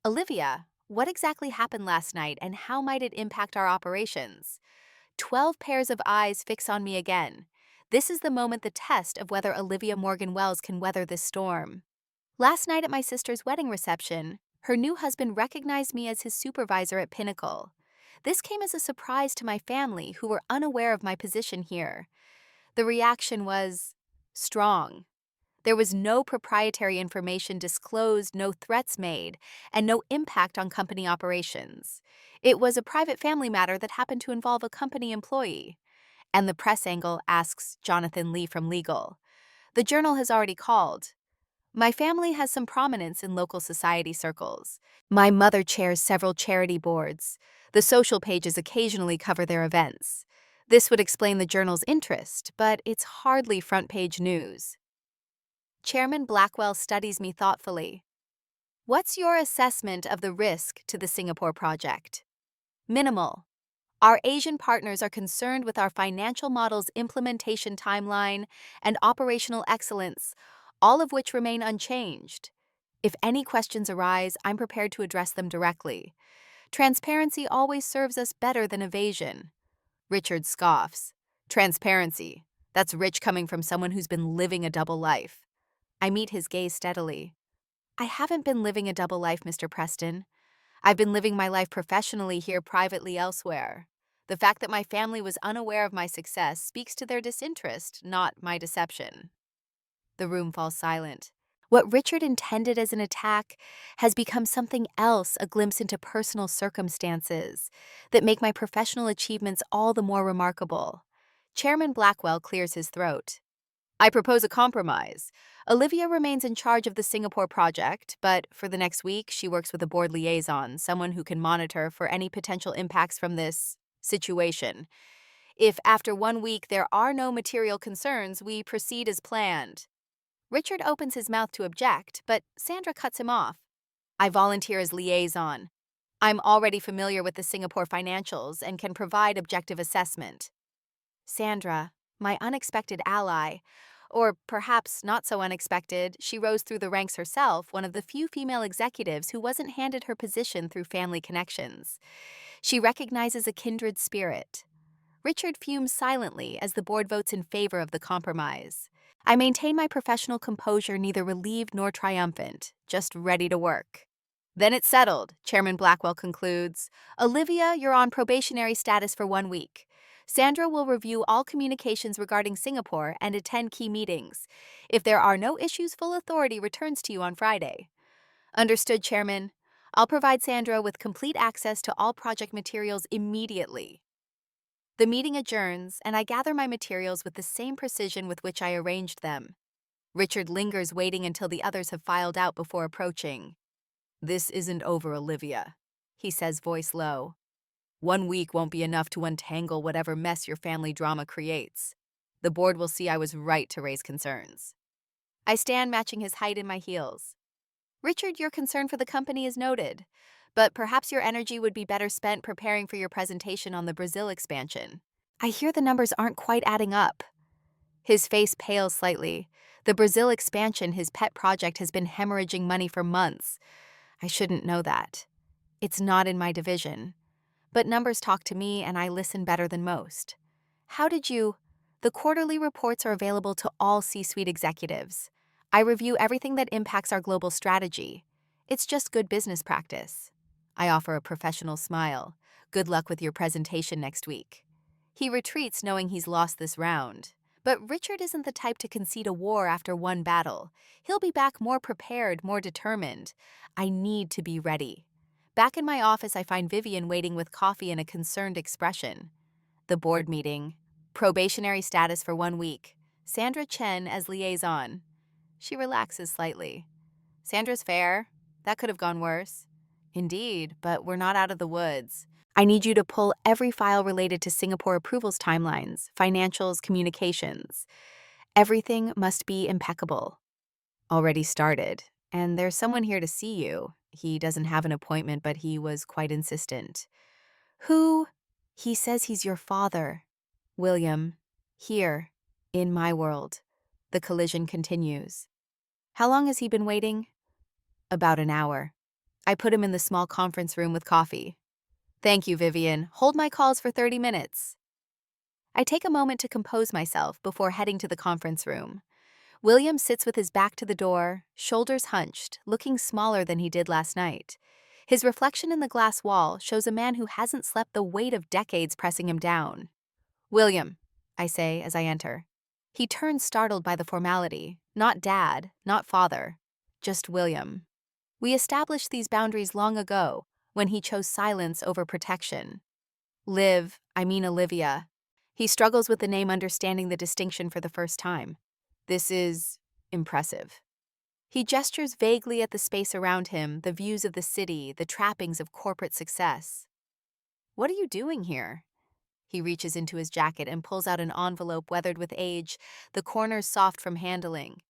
Olivia, what exactly happened last night and how might it impact our operations? 12 pairs of eyes fix on me again. This is the moment, the test of whether Olivia Morgan Wells can weather this storm. Last night at my sister's wedding reception, her new husband recognized me as his supervisor at Pinnacle. This came as a surprise to my family, who were unaware of my position here. The reaction was strong. There was no proprietary information disclosed, no threats made, and no impact on company operations. It was a private family matter that happened to involve a company employee. And the press angle, asks Jonathan Lee from Legal. The Journal has already called. My family has some prominence in local society circles. My mother chairs several charity boards. The social pages occasionally cover their events. This would explain the Journal's interest, but it's hardly front-page news. Chairman Blackwell studies me thoughtfully. What's your assessment of the risk to the Singapore project? Minimal. Our Asian partners are concerned with our financial model's implementation timeline and operational excellence, all of which remain unchanged. If any questions arise, I'm prepared to address them directly. Transparency always serves us better than evasion. Richard scoffs. Transparency. That's rich coming from someone who's been living a double life. I meet his gaze steadily. I haven't been living a double life, Mr. Preston. I've been living my life professionally here, privately elsewhere. The fact that my family was unaware of my success speaks to their disinterest, not my deception. The room falls silent. What Richard intended as an attack has become something else, a glimpse into personal circumstances that make my professional achievements all the more remarkable. Chairman Blackwell clears his throat. I propose a compromise. Olivia remains in charge of the Singapore project, but for the next week, she works with a board liaison, someone who can monitor for any potential impacts from this situation. If after 1 week there are no material concerns, we proceed as planned. Richard opens his mouth to object, but Sandra cuts him off. I volunteer as liaison. I'm already familiar with the Singapore financials and can provide objective assessment. Sandra, my unexpected ally, or perhaps not so unexpected, she rose through the ranks herself, one of the few female executives who wasn't handed her position through family connections. She recognizes a kindred spirit. Richard fumes silently as the board votes in favor of the compromise. I maintain my professional composure, neither relieved nor triumphant, just ready to work. Then it's settled, Chairman Blackwell concludes. Olivia, you're on probationary status for 1 week. Sandra will review all communications regarding Singapore and attend key meetings. If there are no issues, full authority returns to you on Friday. Understood, Chairman. I'll provide Sandra with complete access to all project materials immediately. The meeting adjourns, and I gather my materials with the same precision with which I arranged them. Richard lingers, waiting until the others have filed out before approaching. This isn't over, Olivia, he says, voice low. 1 week won't be enough to untangle whatever mess your family drama creates. The board will see I was right to raise concerns. I stand, matching his height in my heels. Richard, your concern for the company is noted, but perhaps your energy would be better spent preparing for your presentation on the Brazil expansion. I hear the numbers aren't quite adding up. His face pales slightly. The Brazil expansion, his pet project, has been hemorrhaging money for months. I shouldn't know that. It's not in my division. But numbers talk to me and I listen better than most. How did you? The quarterly reports are available to all C-suite executives. I review everything that impacts our global strategy. It's just good business practice. I offer a professional smile. Good luck with your presentation next week. He retreats knowing he's lost this round. But Richard isn't the type to concede a war after one battle. He'll be back more prepared, more determined. I need to be ready. Back in my office, I find Vivian waiting with coffee and a concerned expression. The board meeting. Probationary status for 1 week. Sandra Chen as liaison. She relaxes slightly. Sandra's fair. That could have gone worse. Indeed, but we're not out of the woods. I need you to pull every file related to Singapore approvals timelines, financials, communications. Everything must be impeccable. Already started. And there's someone here to see you. He doesn't have an appointment, but he was quite insistent. Who? He says he's your father. William. Here. In my world. The collision continues. How long has he been waiting? About an hour. I put him in the small conference room with coffee. Thank you, Vivian. Hold my calls for 30 minutes. I take a moment to compose myself before heading to the conference room. William sits with his back to the door, shoulders hunched, looking smaller than he did last night. His reflection in the glass wall shows a man who hasn't slept the weight of decades pressing him down. William, I say as I enter. He turns startled by the formality. Not dad, not father, just William. We established these boundaries long ago, when he chose silence over protection. Olivia. He struggles with the name, understanding the distinction for the first time. This is impressive. He gestures vaguely at the space around him, the views of the city, the trappings of corporate success. What are you doing here? He reaches into his jacket and pulls out an envelope weathered with age, the corners soft from handling.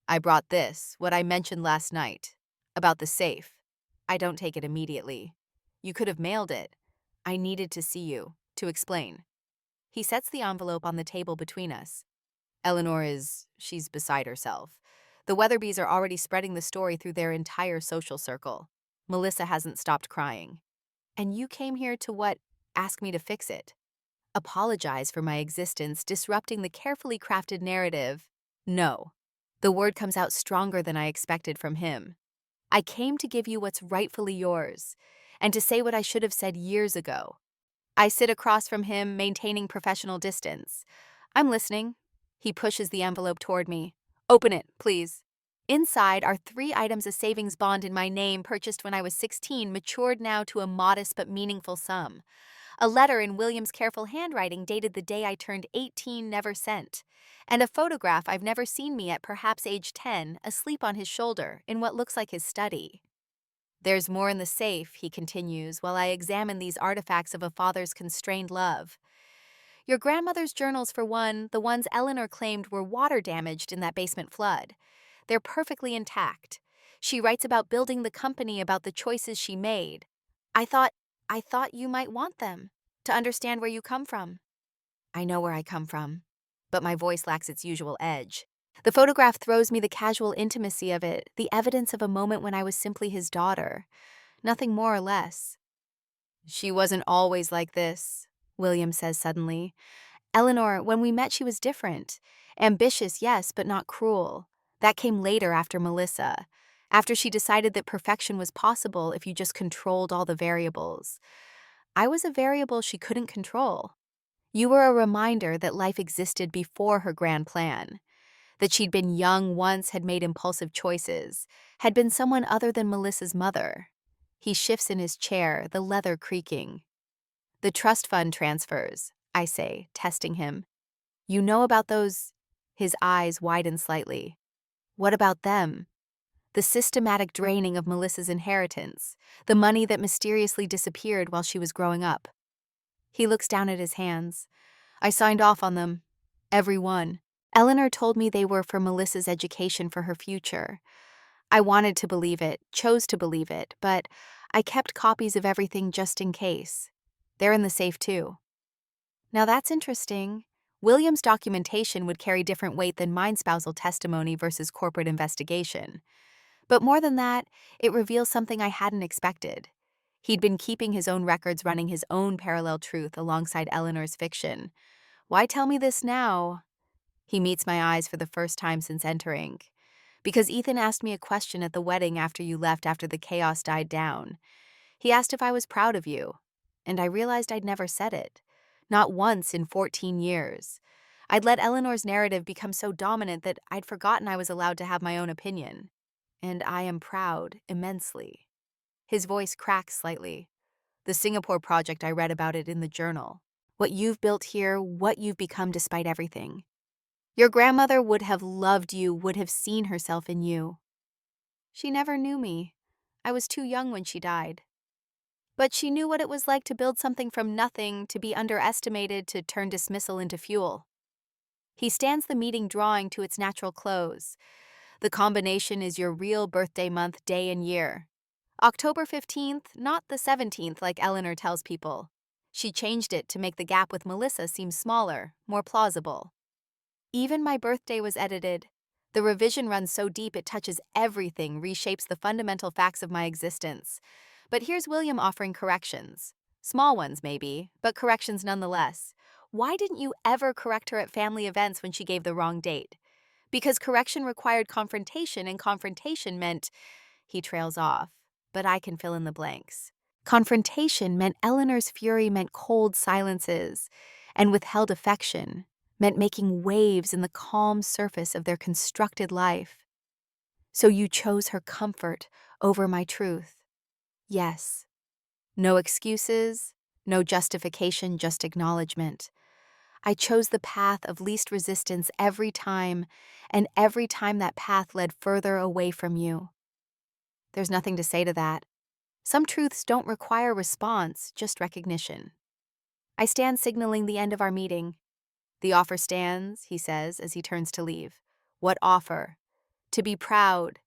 I brought this, what I mentioned last night, about the safe. I don't take it immediately. You could have mailed it. I needed to see you, to explain. He sets the envelope on the table between us. She's beside herself. The Weatherbys are already spreading the story through their entire social circle. Melissa hasn't stopped crying. And you came here to what? Ask me to fix it. Apologize for my existence, disrupting the carefully crafted narrative. No. The word comes out stronger than I expected from him. I came to give you what's rightfully yours, and to say what I should have said years ago. I sit across from him, maintaining professional distance. I'm listening. He pushes the envelope toward me. Open it, please. Inside are 3 items: a savings bond in my name purchased when I was 16, matured now to a modest but meaningful sum. A letter in William's careful handwriting dated the day I turned 18, never sent. And a photograph I've never seen me at perhaps age 10, asleep on his shoulder, in what looks like his study. There's more in the safe, he continues, while I examine these artifacts of a father's constrained love. Your grandmother's journals, for one, the ones Eleanor claimed were water damaged in that basement flood. They're perfectly intact. She writes about building the company, about the choices she made. I thought you might want them, to understand where you come from. I know where I come from, but my voice lacks its usual edge. The photograph throws me the casual intimacy of it, the evidence of a moment when I was simply his daughter. Nothing more or less. She wasn't always like this, William says suddenly. Eleanor, when we met, she was different. Ambitious, yes, but not cruel. That came later, after Melissa. After she decided that perfection was possible if you just controlled all the variables. I was a variable she couldn't control. You were a reminder that life existed before her grand plan. That she'd been young once, had made impulsive choices, had been someone other than Melissa's mother. He shifts in his chair, the leather creaking. The trust fund transfers, I say, testing him. You know about those? His eyes widen slightly. What about them? The systematic draining of Melissa's inheritance, the money that mysteriously disappeared while she was growing up. He looks down at his hands. I signed off on them. Every one. Eleanor told me they were for Melissa's education, for her future. I wanted to believe it, chose to believe it, but I kept copies of everything just in case. They're in the safe too. Now that's interesting. William's documentation would carry different weight than mine spousal testimony versus corporate investigation. But more than that, it reveals something I hadn't expected. He'd been keeping his own records, running his own parallel truth alongside Eleanor's fiction. Why tell me this now? He meets my eyes for the first time since entering. Because Ethan asked me a question at the wedding after you left after the chaos died down. He asked if I was proud of you, and I realized I'd never said it. Not once in 14 years. I'd let Eleanor's narrative become so dominant that I'd forgotten I was allowed to have my own opinion. And I am proud, immensely. His voice cracks slightly. The Singapore project, I read about it in the journal. What you've built here, what you've become despite everything. Your grandmother would have loved you, would have seen herself in you. She never knew me. I was too young when she died. But she knew what it was like to build something from nothing, to be underestimated, to turn dismissal into fuel. He stands the meeting drawing to its natural close. The combination is your real birthday month, day, and year. October 15th, not the 17th like Eleanor tells people. She changed it to make the gap with Melissa seem smaller, more plausible. Even my birthday was edited. The revision runs so deep it touches everything, reshapes the fundamental facts of my existence. But here's William offering corrections. Small ones, maybe, but corrections nonetheless. Why didn't you ever correct her at family events when she gave the wrong date? Because correction required confrontation, and confrontation meant… He trails off, but I can fill in the blanks. Confrontation meant Eleanor's fury, meant cold silences, and withheld affection meant making waves in the calm surface of their constructed life. So you chose her comfort over my truth. Yes. No excuses, no justification, just acknowledgement. I chose the path of least resistance every time, and every time that path led further away from you. There's nothing to say to that. Some truths don't require response, just recognition. I stand signaling the end of our meeting. The offer stands, he says as he turns to leave. What offer? To be proud.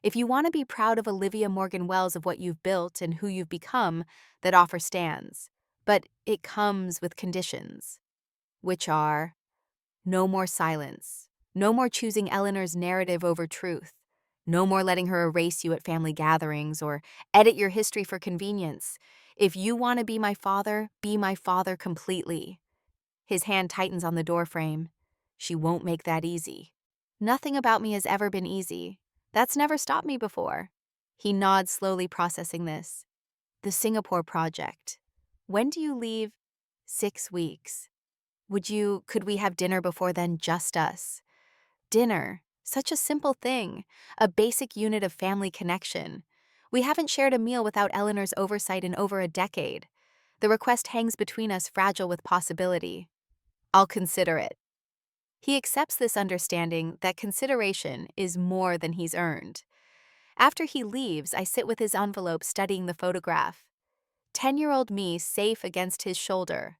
If you want to be proud of Olivia Morgan Wells, of what you've built and who you've become, that offer stands. But it comes with conditions, which are no more silence, no more choosing Eleanor's narrative over truth, no more letting her erase you at family gatherings or edit your history for convenience. If you want to be my father completely. His hand tightens on the doorframe. She won't make that easy. Nothing about me has ever been easy. That's never stopped me before. He nods, slowly processing this. The Singapore project. When do you leave? 6 weeks. Could we have dinner before then, just us? Dinner. Such a simple thing. A basic unit of family connection. We haven't shared a meal without Eleanor's oversight in over a decade. The request hangs between us, fragile with possibility. I'll consider it. He accepts this understanding that consideration is more than he's earned. After he leaves, I sit with his envelope studying the photograph. 10-year-old me safe against his shoulder,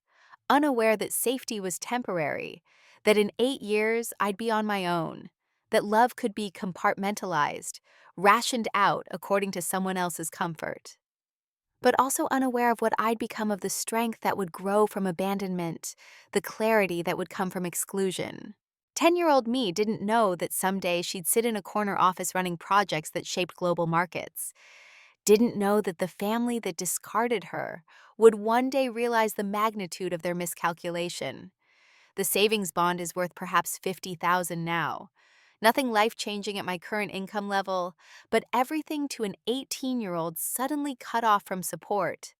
unaware that safety was temporary, that in 8 years I'd be on my own, that love could be compartmentalized, rationed out according to someone else's comfort. But also unaware of what I'd become, of the strength that would grow from abandonment, the clarity that would come from exclusion. 10-year-old me didn't know that someday she'd sit in a corner office running projects that shaped global markets. Didn't know that the family that discarded her would one day realize the magnitude of their miscalculation. The savings bond is worth perhaps $50,000 now. Nothing life-changing at my current income level, but everything to an 18-year-old suddenly cut off from support.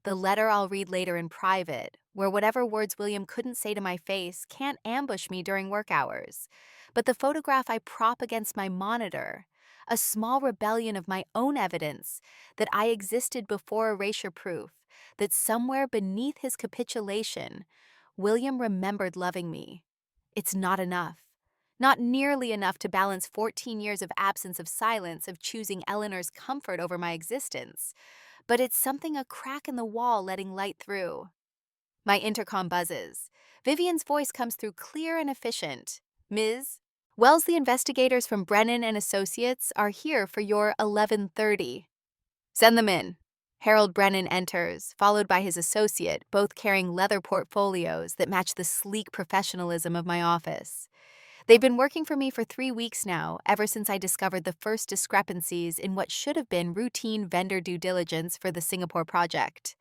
The letter I'll read later in private, where whatever words William couldn't say to my face can't ambush me during work hours. But the photograph I prop against my monitor, a small rebellion of my own evidence that I existed before erasure proof, that somewhere beneath his capitulation, William remembered loving me. It's not enough. Not nearly enough to balance 14 years of absence, of silence, of choosing Eleanor's comfort over my existence. But it's something, a crack in the wall letting light through. My intercom buzzes. Vivian's voice comes through clear and efficient. Ms. Wells, the investigators from Brennan and Associates are here for your 11:30. Send them in. Harold Brennan enters, followed by his associate, both carrying leather portfolios that match the sleek professionalism of my office. They've been working for me for 3 weeks now, ever since I discovered the first discrepancies in what should have been routine vendor due diligence for the Singapore project.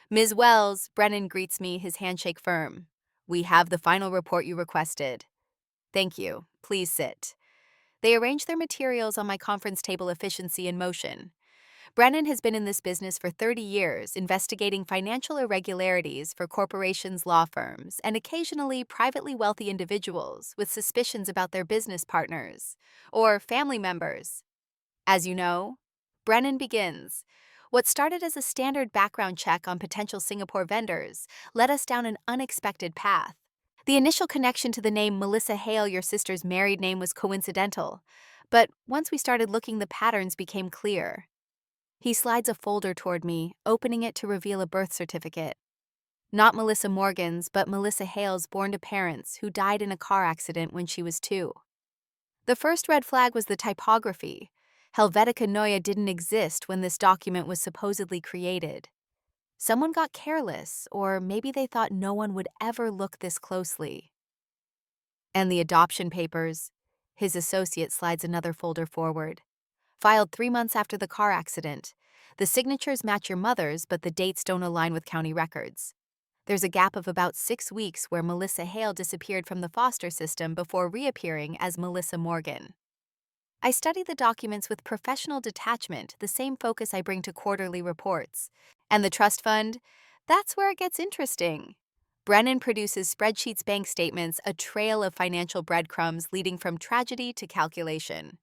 Ms. Wells, Brennan greets me, his handshake firm. We have the final report you requested. Thank you. Please sit. They arrange their materials on my conference table, efficiency in motion. Brennan has been in this business for 30 years, investigating financial irregularities for corporations, law firms, and occasionally privately wealthy individuals with suspicions about their business partners or family members. As you know, Brennan begins. What started as a standard background check on potential Singapore vendors led us down an unexpected path. The initial connection to the name Melissa Hale, your sister's married name, was coincidental, but once we started looking, the patterns became clear. He slides a folder toward me, opening it to reveal a birth certificate. Not Melissa Morgan's, but Melissa Hale's, born to parents who died in a car accident when she was 2. The first red flag was the typography. Helvetica Neue didn't exist when this document was supposedly created. Someone got careless, or maybe they thought no one would ever look this closely. And the adoption papers. His associate slides another folder forward. Filed 3 months after the car accident. The signatures match your mother's, but the dates don't align with county records. There's a gap of about 6 weeks where Melissa Hale disappeared from the foster system before reappearing as Melissa Morgan. I study the documents with professional detachment, the same focus I bring to quarterly reports. And the trust fund? That's where it gets interesting. Brennan produces spreadsheets, bank statements, a trail of financial breadcrumbs leading from tragedy to calculation.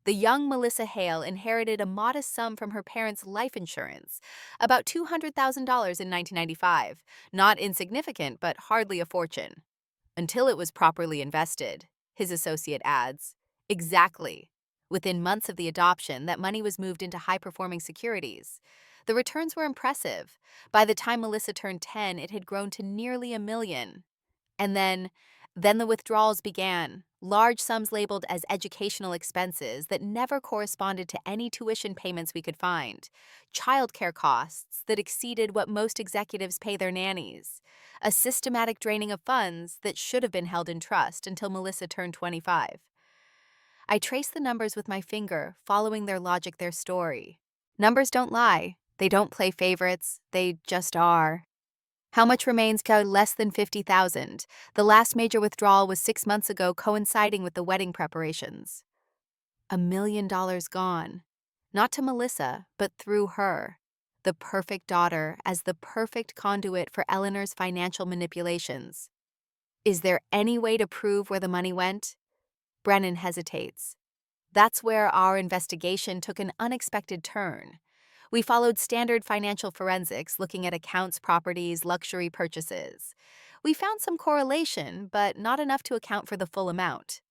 The young Melissa Hale inherited a modest sum from her parents' life insurance, about $200,000 in 1995, not insignificant but hardly a fortune. Until it was properly invested, his associate adds. Exactly. Within months of the adoption, that money was moved into high-performing securities. The returns were impressive. By the time Melissa turned 10, it had grown to nearly $1 million. And then the withdrawals began, large sums labeled as educational expenses that never corresponded to any tuition payments we could find, childcare costs that exceeded what most executives pay their nannies, a systematic draining of funds that should have been held in trust until Melissa turned 25. I trace the numbers with my finger, following their logic, their story. Numbers don't lie. They don't play favorites. They just are. How much remains? Less than 50,000. The last major withdrawal was 6 months ago, coinciding with the wedding preparations. $1 million gone. Not to Melissa, but through her. The perfect daughter as the perfect conduit for Eleanor's financial manipulations. Is there any way to prove where the money went? Brennan hesitates. That's where our investigation took an unexpected turn. We followed standard financial forensics, looking at accounts, properties, luxury purchases. We found some correlation, but not enough to account for the full amount.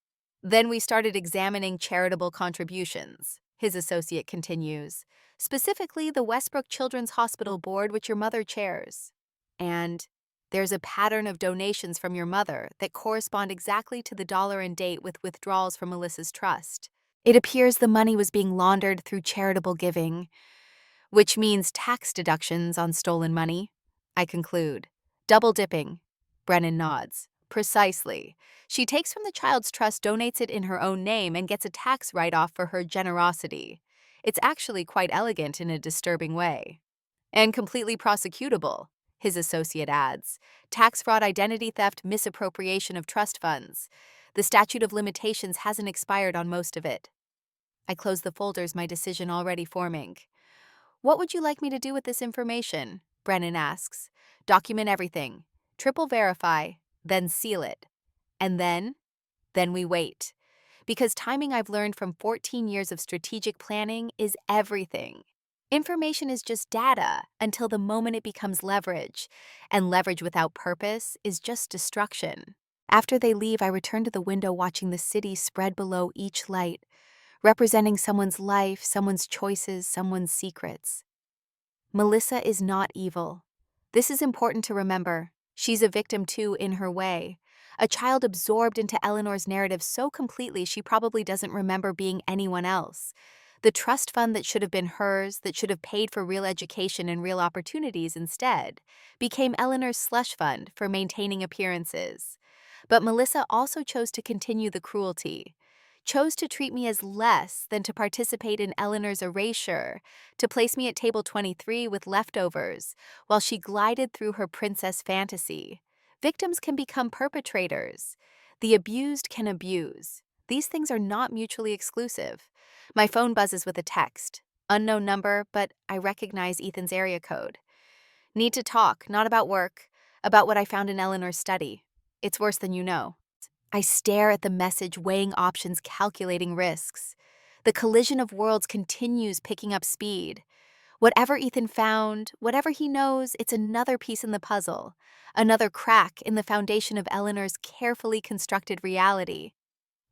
Then we started examining charitable contributions, his associate continues, specifically the Westbrook Children's Hospital Board, which your mother chairs. And there's a pattern of donations from your mother that correspond exactly to the dollar and date with withdrawals from Melissa's trust. It appears the money was being laundered through charitable giving, which means tax deductions on stolen money. I conclude. Double dipping. Brennan nods. Precisely. She takes from the child's trust, donates it in her own name, and gets a tax write-off for her generosity. It's actually quite elegant in a disturbing way. And completely prosecutable, his associate adds. Tax fraud, identity theft, misappropriation of trust funds. The statute of limitations hasn't expired on most of it. I close the folders, my decision already forming. What would you like me to do with this information? Brennan asks. Document everything. Triple verify, then seal it. And then we wait. Because timing, I've learned from 14 years of strategic planning, is everything. Information is just data until the moment it becomes leverage, and leverage without purpose is just destruction. After they leave, I return to the window, watching the city spread below each light, representing someone's life, someone's choices, someone's secrets. Melissa is not evil. This is important to remember. She's a victim too, in her way. A child absorbed into Eleanor's narrative so completely she probably doesn't remember being anyone else. The trust fund that should have been hers, that should have paid for real education and real opportunities instead, became Eleanor's slush fund for maintaining appearances. But Melissa also chose to continue the cruelty, chose to treat me as less than to participate in Eleanor's erasure, to place me at table 23 with leftovers, while she glided through her princess fantasy. Victims can become perpetrators. The abused can abuse. These things are not mutually exclusive. My phone buzzes with a text. Unknown number, but I recognize Ethan's area code. Need to talk, not about work, about what I found in Eleanor's study. It's worse than you know. I stare at the message, weighing options, calculating risks. The collision of worlds continues, picking up speed. Whatever Ethan found, whatever he knows, it's another piece in the puzzle, another crack in the foundation of Eleanor's carefully constructed reality.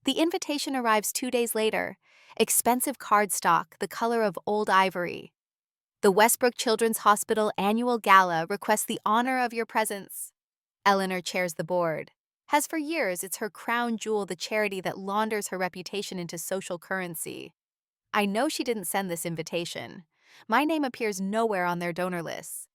The invitation arrives 2 days later. Expensive cardstock, the color of old ivory. The Westbrook Children's Hospital Annual Gala requests the honor of your presence. Eleanor chairs the board. Has for years, it's her crown jewel, the charity that launders her reputation into social currency. I know she didn't send this invitation. My name appears nowhere on their donor lists.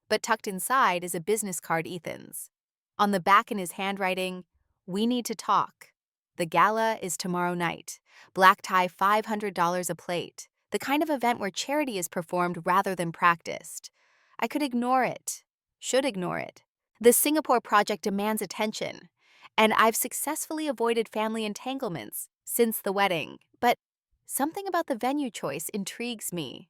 But tucked inside is a business card Ethan's. On the back in his handwriting, "We need to talk. The gala is tomorrow night. Black tie $500 a plate. The kind of event where charity is performed rather than practiced." I could ignore it. Should ignore it. The Singapore project demands attention, and I've successfully avoided family entanglements since the wedding, but something about the venue choice intrigues me.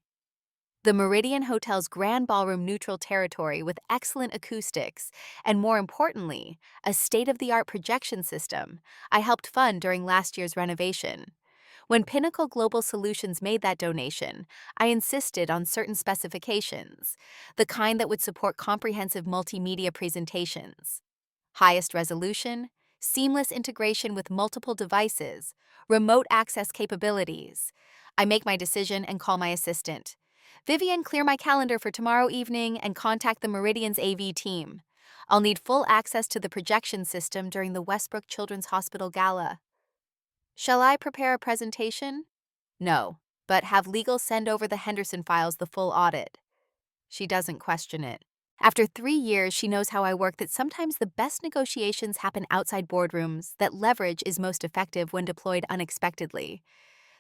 The Meridian Hotel's grand ballroom, neutral territory with excellent acoustics, and more importantly, a state-of-the-art projection system I helped fund during last year's renovation. When Pinnacle Global Solutions made that donation, I insisted on certain specifications, the kind that would support comprehensive multimedia presentations. Highest resolution, seamless integration with multiple devices, remote access capabilities. I make my decision and call my assistant. "Vivian, clear my calendar for tomorrow evening and contact the Meridian's AV team. I'll need full access to the projection system during the Westbrook Children's Hospital Gala." "Shall I prepare a presentation?" "No, but have legal send over the Henderson files, the full audit." She doesn't question it. After 3 years, she knows how I work, that sometimes the best negotiations happen outside boardrooms, that leverage is most effective when deployed unexpectedly.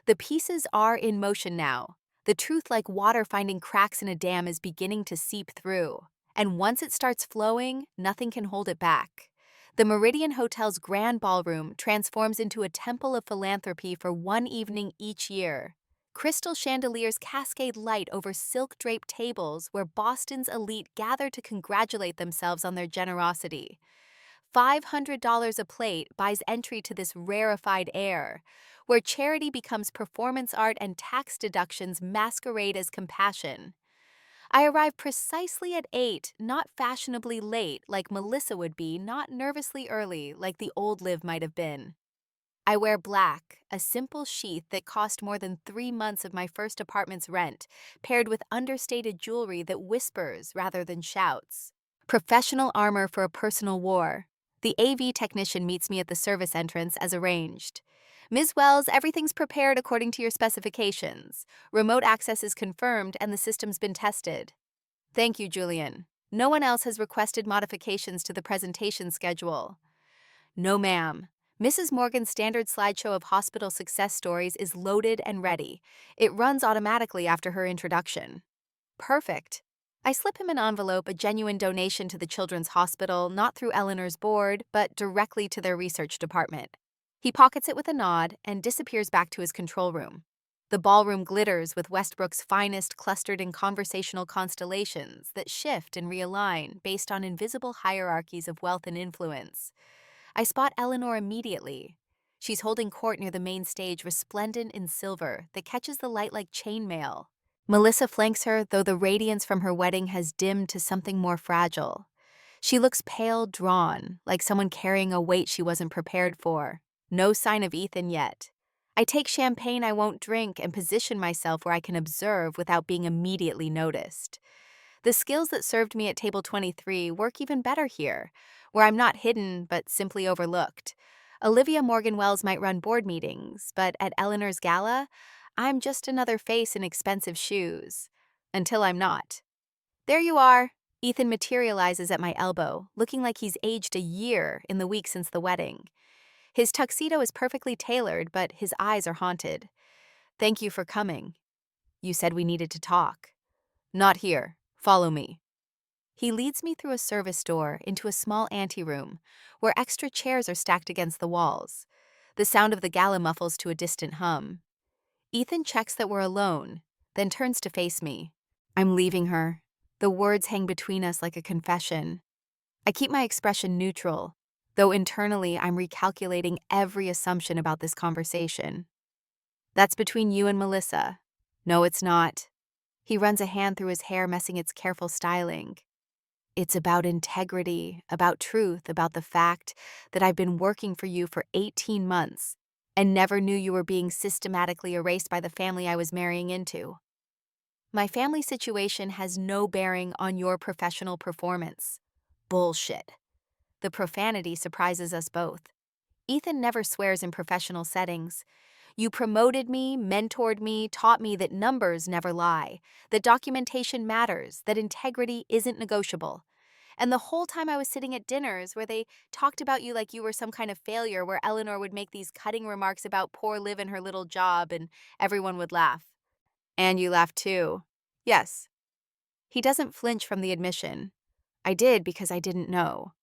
The pieces are in motion now. The truth, like water finding cracks in a dam, is beginning to seep through. And once it starts flowing, nothing can hold it back. The Meridian Hotel's grand ballroom transforms into a temple of philanthropy for one evening each year. Crystal chandeliers cascade light over silk-draped tables where Boston's elite gather to congratulate themselves on their generosity. $500 a plate buys entry to this rarefied air, where charity becomes performance art and tax deductions masquerade as compassion. I arrive precisely at 8, not fashionably late like Melissa would be, not nervously early like the old Liv might have been. I wear black, a simple sheath that cost more than 3 months of my first apartment's rent, paired with understated jewelry that whispers rather than shouts. Professional armor for a personal war. The AV technician meets me at the service entrance as arranged. "Ms. Wells, everything's prepared according to your specifications. Remote access is confirmed and the system's been tested." "Thank you, Julian. No one else has requested modifications to the presentation schedule." "No, ma'am. Mrs. Morgan's standard slideshow of hospital success stories is loaded and ready. It runs automatically after her introduction." "Perfect." I slip him an envelope, a genuine donation to the Children's Hospital, not through Eleanor's board, but directly to their research department. He pockets it with a nod and disappears back to his control room. The ballroom glitters with Westbrook's finest clustered in conversational constellations that shift and realign based on invisible hierarchies of wealth and influence. I spot Eleanor immediately. She's holding court near the main stage, resplendent in silver that catches the light like chainmail. Melissa flanks her, though the radiance from her wedding has dimmed to something more fragile. She looks pale, drawn, like someone carrying a weight she wasn't prepared for. No sign of Ethan yet. I take champagne I won't drink and position myself where I can observe without being immediately noticed. The skills that served me at table 23 work even better here, where I'm not hidden but simply overlooked. Olivia Morgan Wells might run board meetings, but at Eleanor's gala, I'm just another face in expensive shoes. Until I'm not. There you are. Ethan materializes at my elbow, looking like he's aged a year in the week since the wedding. His tuxedo is perfectly tailored, but his eyes are haunted. Thank you for coming. You said we needed to talk. Not here. Follow me. He leads me through a service door into a small anteroom, where extra chairs are stacked against the walls. The sound of the gala muffles to a distant hum. Ethan checks that we're alone, then turns to face me. I'm leaving her. The words hang between us like a confession. I keep my expression neutral, though internally I'm recalculating every assumption about this conversation. That's between you and Melissa. No, it's not. He runs a hand through his hair, messing its careful styling. It's about integrity, about truth, about the fact that I've been working for you for 18 months and never knew you were being systematically erased by the family I was marrying into. My family situation has no bearing on your professional performance. Bullshit. The profanity surprises us both. Ethan never swears in professional settings. You promoted me, mentored me, taught me that numbers never lie, that documentation matters, that integrity isn't negotiable. And the whole time I was sitting at dinners where they talked about you like you were some kind of failure, where Eleanor would make these cutting remarks about poor Liv and her little job, and everyone would laugh. And you laughed too. Yes. He doesn't flinch from the admission. I did because I didn't know.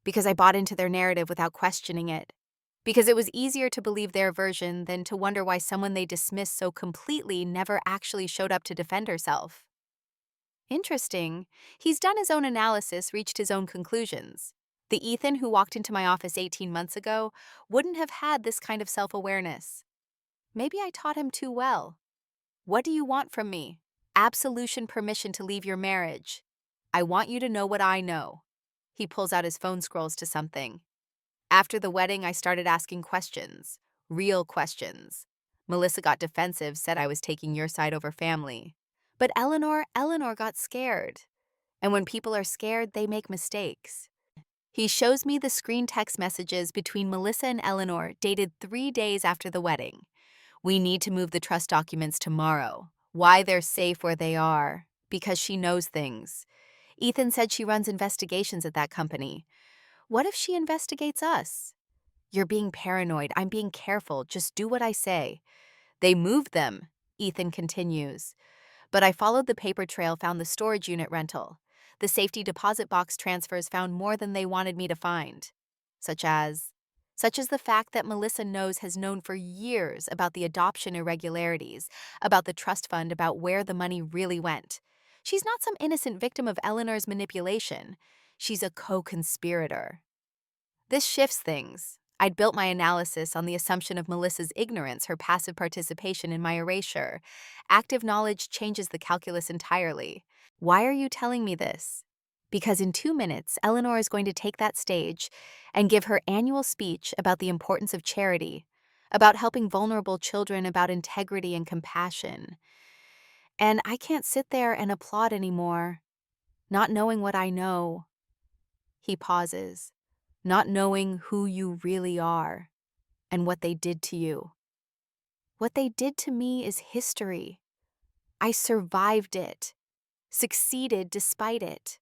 Because I bought into their narrative without questioning it. Because it was easier to believe their version than to wonder why someone they dismissed so completely never actually showed up to defend herself. Interesting. He's done his own analysis, reached his own conclusions. The Ethan who walked into my office 18 months ago wouldn't have had this kind of self-awareness. Maybe I taught him too well. What do you want from me? Absolution, permission to leave your marriage. I want you to know what I know. He pulls out his phone, scrolls to something. After the wedding, I started asking questions. Real questions. Melissa got defensive, said I was taking your side over family. But Eleanor got scared. And when people are scared, they make mistakes. He shows me the screen text messages between Melissa and Eleanor dated 3 days after the wedding. We need to move the trust documents tomorrow. Why they're safe where they are. Because she knows things. Ethan said she runs investigations at that company. What if she investigates us? You're being paranoid. I'm being careful. Just do what I say. They moved them, Ethan continues. But I followed the paper trail, found the storage unit rental. The safety deposit box transfers found more than they wanted me to find. Such as the fact that Melissa has known for years about the adoption irregularities, about the trust fund, about where the money really went. She's not some innocent victim of Eleanor's manipulation. She's a co-conspirator. This shifts things. I'd built my analysis on the assumption of Melissa's ignorance, her passive participation in my erasure. Active knowledge changes the calculus entirely. Why are you telling me this? Because in 2 minutes, Eleanor is going to take that stage and give her annual speech about the importance of charity, about helping vulnerable children, about integrity and compassion. And I can't sit there and applaud anymore, not knowing what I know. He pauses, not knowing who you really are and what they did to you. What they did to me is history. I survived it, succeeded despite it.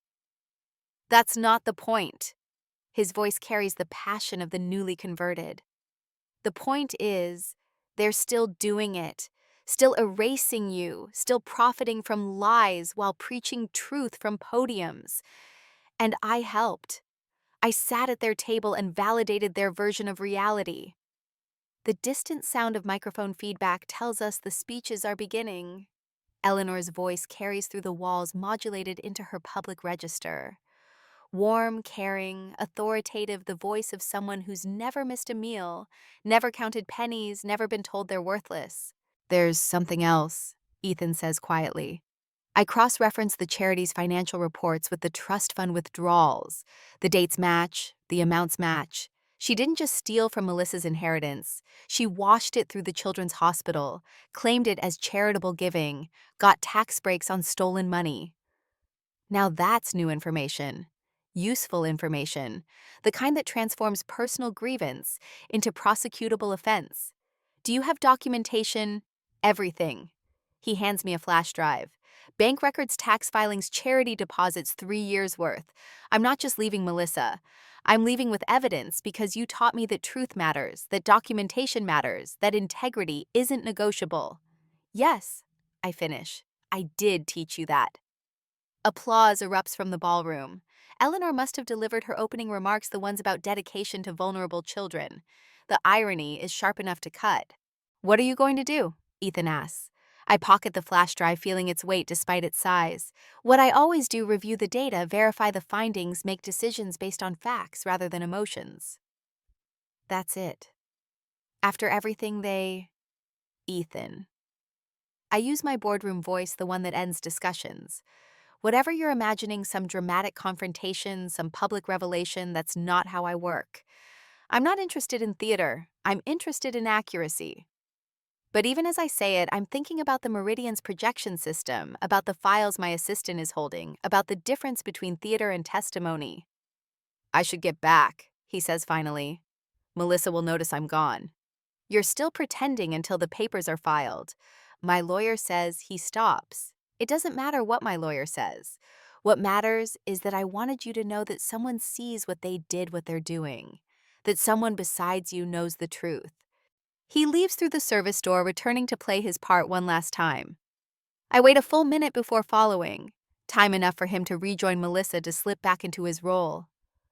That's not the point. His voice carries the passion of the newly converted. The point is, they're still doing it, still erasing you, still profiting from lies while preaching truth from podiums. And I helped. I sat at their table and validated their version of reality. The distant sound of microphone feedback tells us the speeches are beginning. Eleanor's voice carries through the walls, modulated into her public register. Warm, caring, authoritative, the voice of someone who's never missed a meal, never counted pennies, never been told they're worthless. There's something else, Ethan says quietly. I cross-reference the charity's financial reports with the trust fund withdrawals. The dates match, the amounts match. She didn't just steal from Melissa's inheritance. She washed it through the children's hospital, claimed it as charitable giving, got tax breaks on stolen money. Now that's new information. Useful information. The kind that transforms personal grievance into prosecutable offense. Do you have documentation? Everything. He hands me a flash drive. Bank records, tax filings, charity deposits, 3 years worth. I'm not just leaving Melissa. I'm leaving with evidence because you taught me that truth matters, that documentation matters, that integrity isn't negotiable. Yes, I finish. I did teach you that. Applause erupts from the ballroom. Eleanor must have delivered her opening remarks, the ones about dedication to vulnerable children. The irony is sharp enough to cut. What are you going to do? Ethan asks. I pocket the flash drive, feeling its weight despite its size. What I always do: review the data, verify the findings, make decisions based on facts rather than emotions. That's it. After everything Ethan. I use my boardroom voice, the one that ends discussions. Whatever you're imagining, some dramatic confrontation, some public revelation, that's not how I work. I'm not interested in theater. I'm interested in accuracy. But even as I say it, I'm thinking about the Meridian's projection system, about the files my assistant is holding, about the difference between theater and testimony. I should get back, he says finally. Melissa will notice I'm gone. You're still pretending until the papers are filed. My lawyer says. He stops. It doesn't matter what my lawyer says. What matters is that I wanted you to know that someone sees what they did, what they're doing, that someone besides you knows the truth. He leaves through the service door, returning to play his part one last time. I wait a full minute before following, time enough for him to rejoin Melissa to slip back into his role.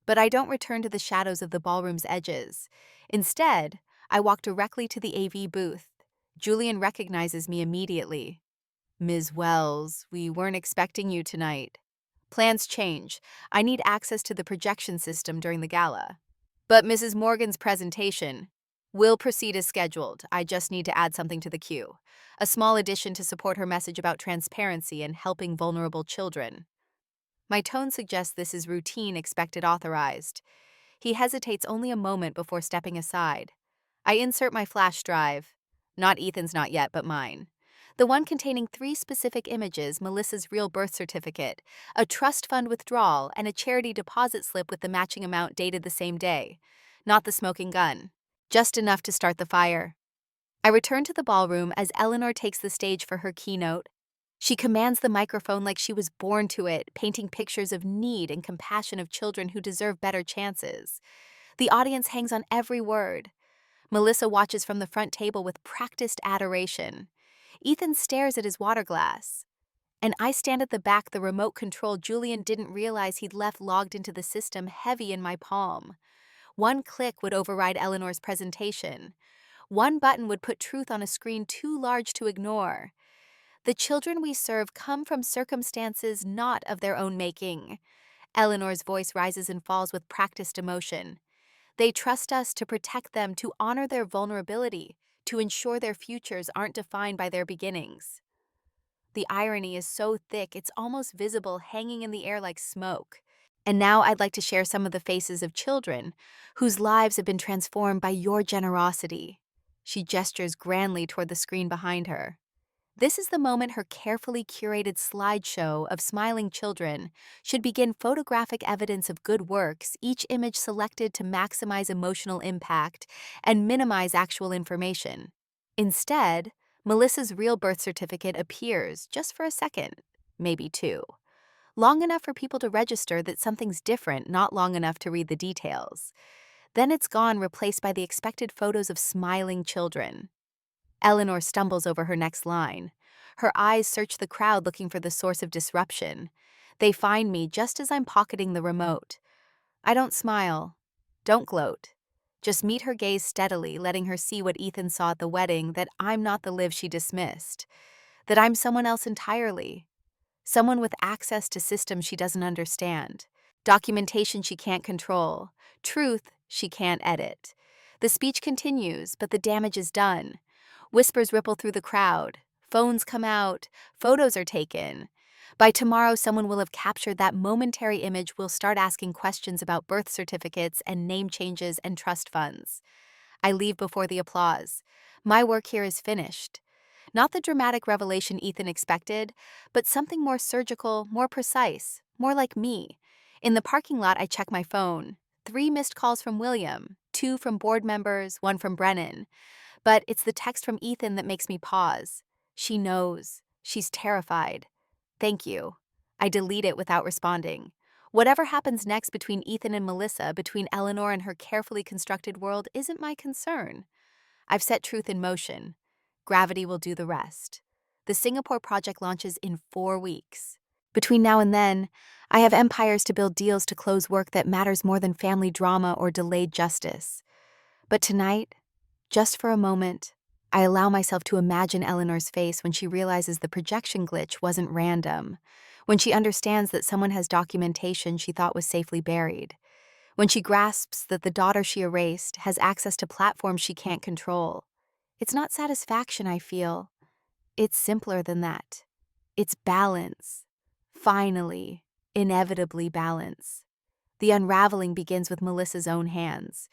But I don't return to the shadows of the ballroom's edges. Instead, I walk directly to the AV booth. Julian recognizes me immediately. Ms. Wells, we weren't expecting you tonight. Plans change. I need access to the projection system during the gala. But Mrs. Morgan's presentation will proceed as scheduled. I just need to add something to the queue. A small addition to support her message about transparency and helping vulnerable children. My tone suggests this is routine, expected, authorized. He hesitates only a moment before stepping aside. I insert my flash drive. Not Ethan's, not yet, but mine. The one containing 3 specific images: Melissa's real birth certificate, a trust fund withdrawal, and a charity deposit slip with the matching amount dated the same day. Not the smoking gun. Just enough to start the fire. I return to the ballroom as Eleanor takes the stage for her keynote. She commands the microphone like she was born to it, painting pictures of need and compassion of children who deserve better chances. The audience hangs on every word. Melissa watches from the front table with practiced adoration. Ethan stares at his water glass. And I stand at the back, the remote control Julian didn't realize he'd left logged into the system, heavy in my palm. One click would override Eleanor's presentation. One button would put truth on a screen too large to ignore. The children we serve come from circumstances not of their own making. Eleanor's voice rises and falls with practiced emotion. They trust us to protect them, to honor their vulnerability, to ensure their futures aren't defined by their beginnings. The irony is so thick it's almost visible, hanging in the air like smoke. And now I'd like to share some of the faces of children whose lives have been transformed by your generosity. She gestures grandly toward the screen behind her. This is the moment her carefully curated slideshow of smiling children should begin: photographic evidence of good works, each image selected to maximize emotional impact and minimize actual information. Instead, Melissa's real birth certificate appears just for a second, maybe 2. Long enough for people to register that something's different, not long enough to read the details. Then it's gone, replaced by the expected photos of smiling children. Eleanor stumbles over her next line. Her eyes search the crowd, looking for the source of disruption. They find me just as I'm pocketing the remote. I don't smile, don't gloat. Just meet her gaze steadily, letting her see what Ethan saw at the wedding: that I'm not the Liv she dismissed, that I'm someone else entirely. Someone with access to systems she doesn't understand, documentation she can't control, truth she can't edit. The speech continues, but the damage is done. Whispers ripple through the crowd. Phones come out. Photos are taken. By tomorrow, someone will have captured that momentary image, will start asking questions about birth certificates and name changes and trust funds. I leave before the applause. My work here is finished. Not the dramatic revelation Ethan expected, but something more surgical, more precise, more like me. In the parking lot, I check my phone. 3 missed calls from William, 2 from board members, 1 from Brennan. But it's the text from Ethan that makes me pause. She knows. She's terrified. Thank you. I delete it without responding. Whatever happens next between Ethan and Melissa, between Eleanor and her carefully constructed world, isn't my concern. I've set truth in motion. Gravity will do the rest. The Singapore project launches in 4 weeks. Between now and then, I have empires to build deals to close work that matters more than family drama or delayed justice. But tonight, just for a moment, I allow myself to imagine Eleanor's face when she realizes the projection glitch wasn't random, when she understands that someone has documentation she thought was safely buried, when she grasps that the daughter she erased has access to platforms she can't control. It's not satisfaction I feel. It's simpler than that. It's balance. Finally, inevitably balance. The unraveling begins with Melissa's own hands.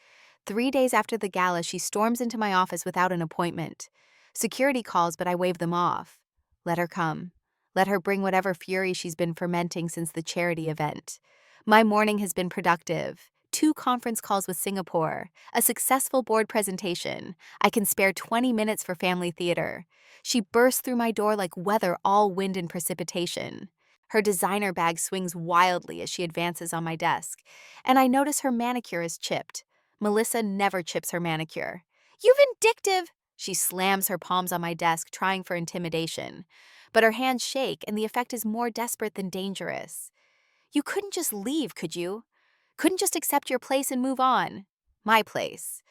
3 days after the gala, she storms into my office without an appointment. Security calls, but I wave them off. Let her come. Let her bring whatever fury she's been fermenting since the charity event. My morning has been productive. 2 conference calls with Singapore, a successful board presentation. I can spare 20 minutes for family theater. She bursts through my door like weather, all wind and precipitation. Her designer bag swings wildly as she advances on my desk, and I notice her manicure is chipped. Melissa never chips her manicure. You vindictive! She slams her palms on my desk, trying for intimidation. But her hands shake, and the effect is more desperate than dangerous. You couldn't just leave, could you? Couldn't just accept your place and move on? My place.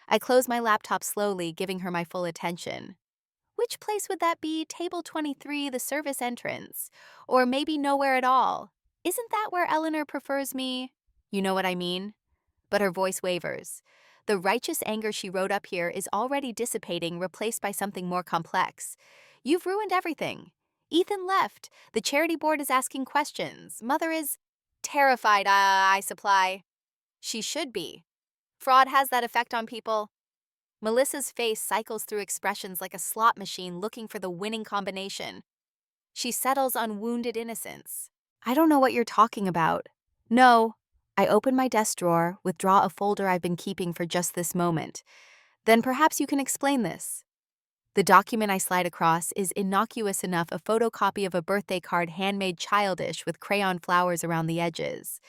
I close my laptop slowly, giving her my full attention. Which place would that be? Table 23, the service entrance. Or maybe nowhere at all. Isn't that where Eleanor prefers me? You know what I mean? But her voice wavers. The righteous anger she wrote up here is already dissipating, replaced by something more complex. You've ruined everything. Ethan left. The charity board is asking questions. Mother is terrified, I supply. She should be. Fraud has that effect on people. Melissa's face cycles through expressions like a slot machine looking for the winning combination. She settles on wounded innocence. I don't know what you're talking about. No. I open my desk drawer, withdraw a folder I've been keeping for just this moment. Then perhaps you can explain this. The document I slide across is innocuous enough, a photocopy of a birthday card handmade childish with crayon flowers around the edges.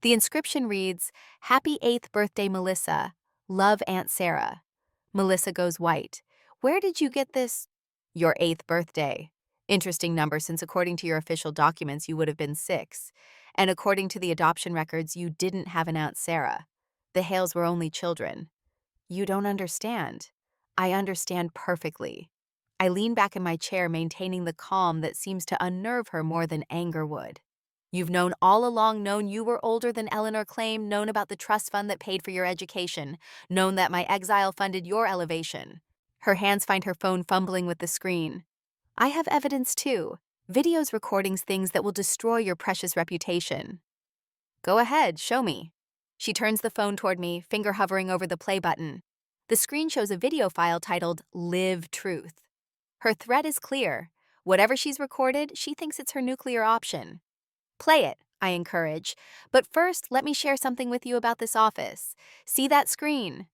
The inscription reads, "Happy 8th birthday, Melissa. Love, Aunt Sarah." Melissa goes white. Where did you get this? Your 8th birthday. Interesting number, since according to your official documents you would have been 6. And according to the adoption records, you didn't have an Aunt Sarah. The Hales were only children. You don't understand. I understand perfectly. I lean back in my chair, maintaining the calm that seems to unnerve her more than anger would. You've known all along, known you were older than Eleanor claimed, known about the trust fund that paid for your education, known that my exile funded your elevation. Her hands find her phone, fumbling with the screen. I have evidence too. Videos, recordings, things that will destroy your precious reputation. Go ahead, show me. She turns the phone toward me, finger hovering over the play button. The screen shows a video file titled Live Truth. Her threat is clear. Whatever she's recorded, she thinks it's her nuclear option. Play it, I encourage. But first, let me share something with you about this office. See that screen?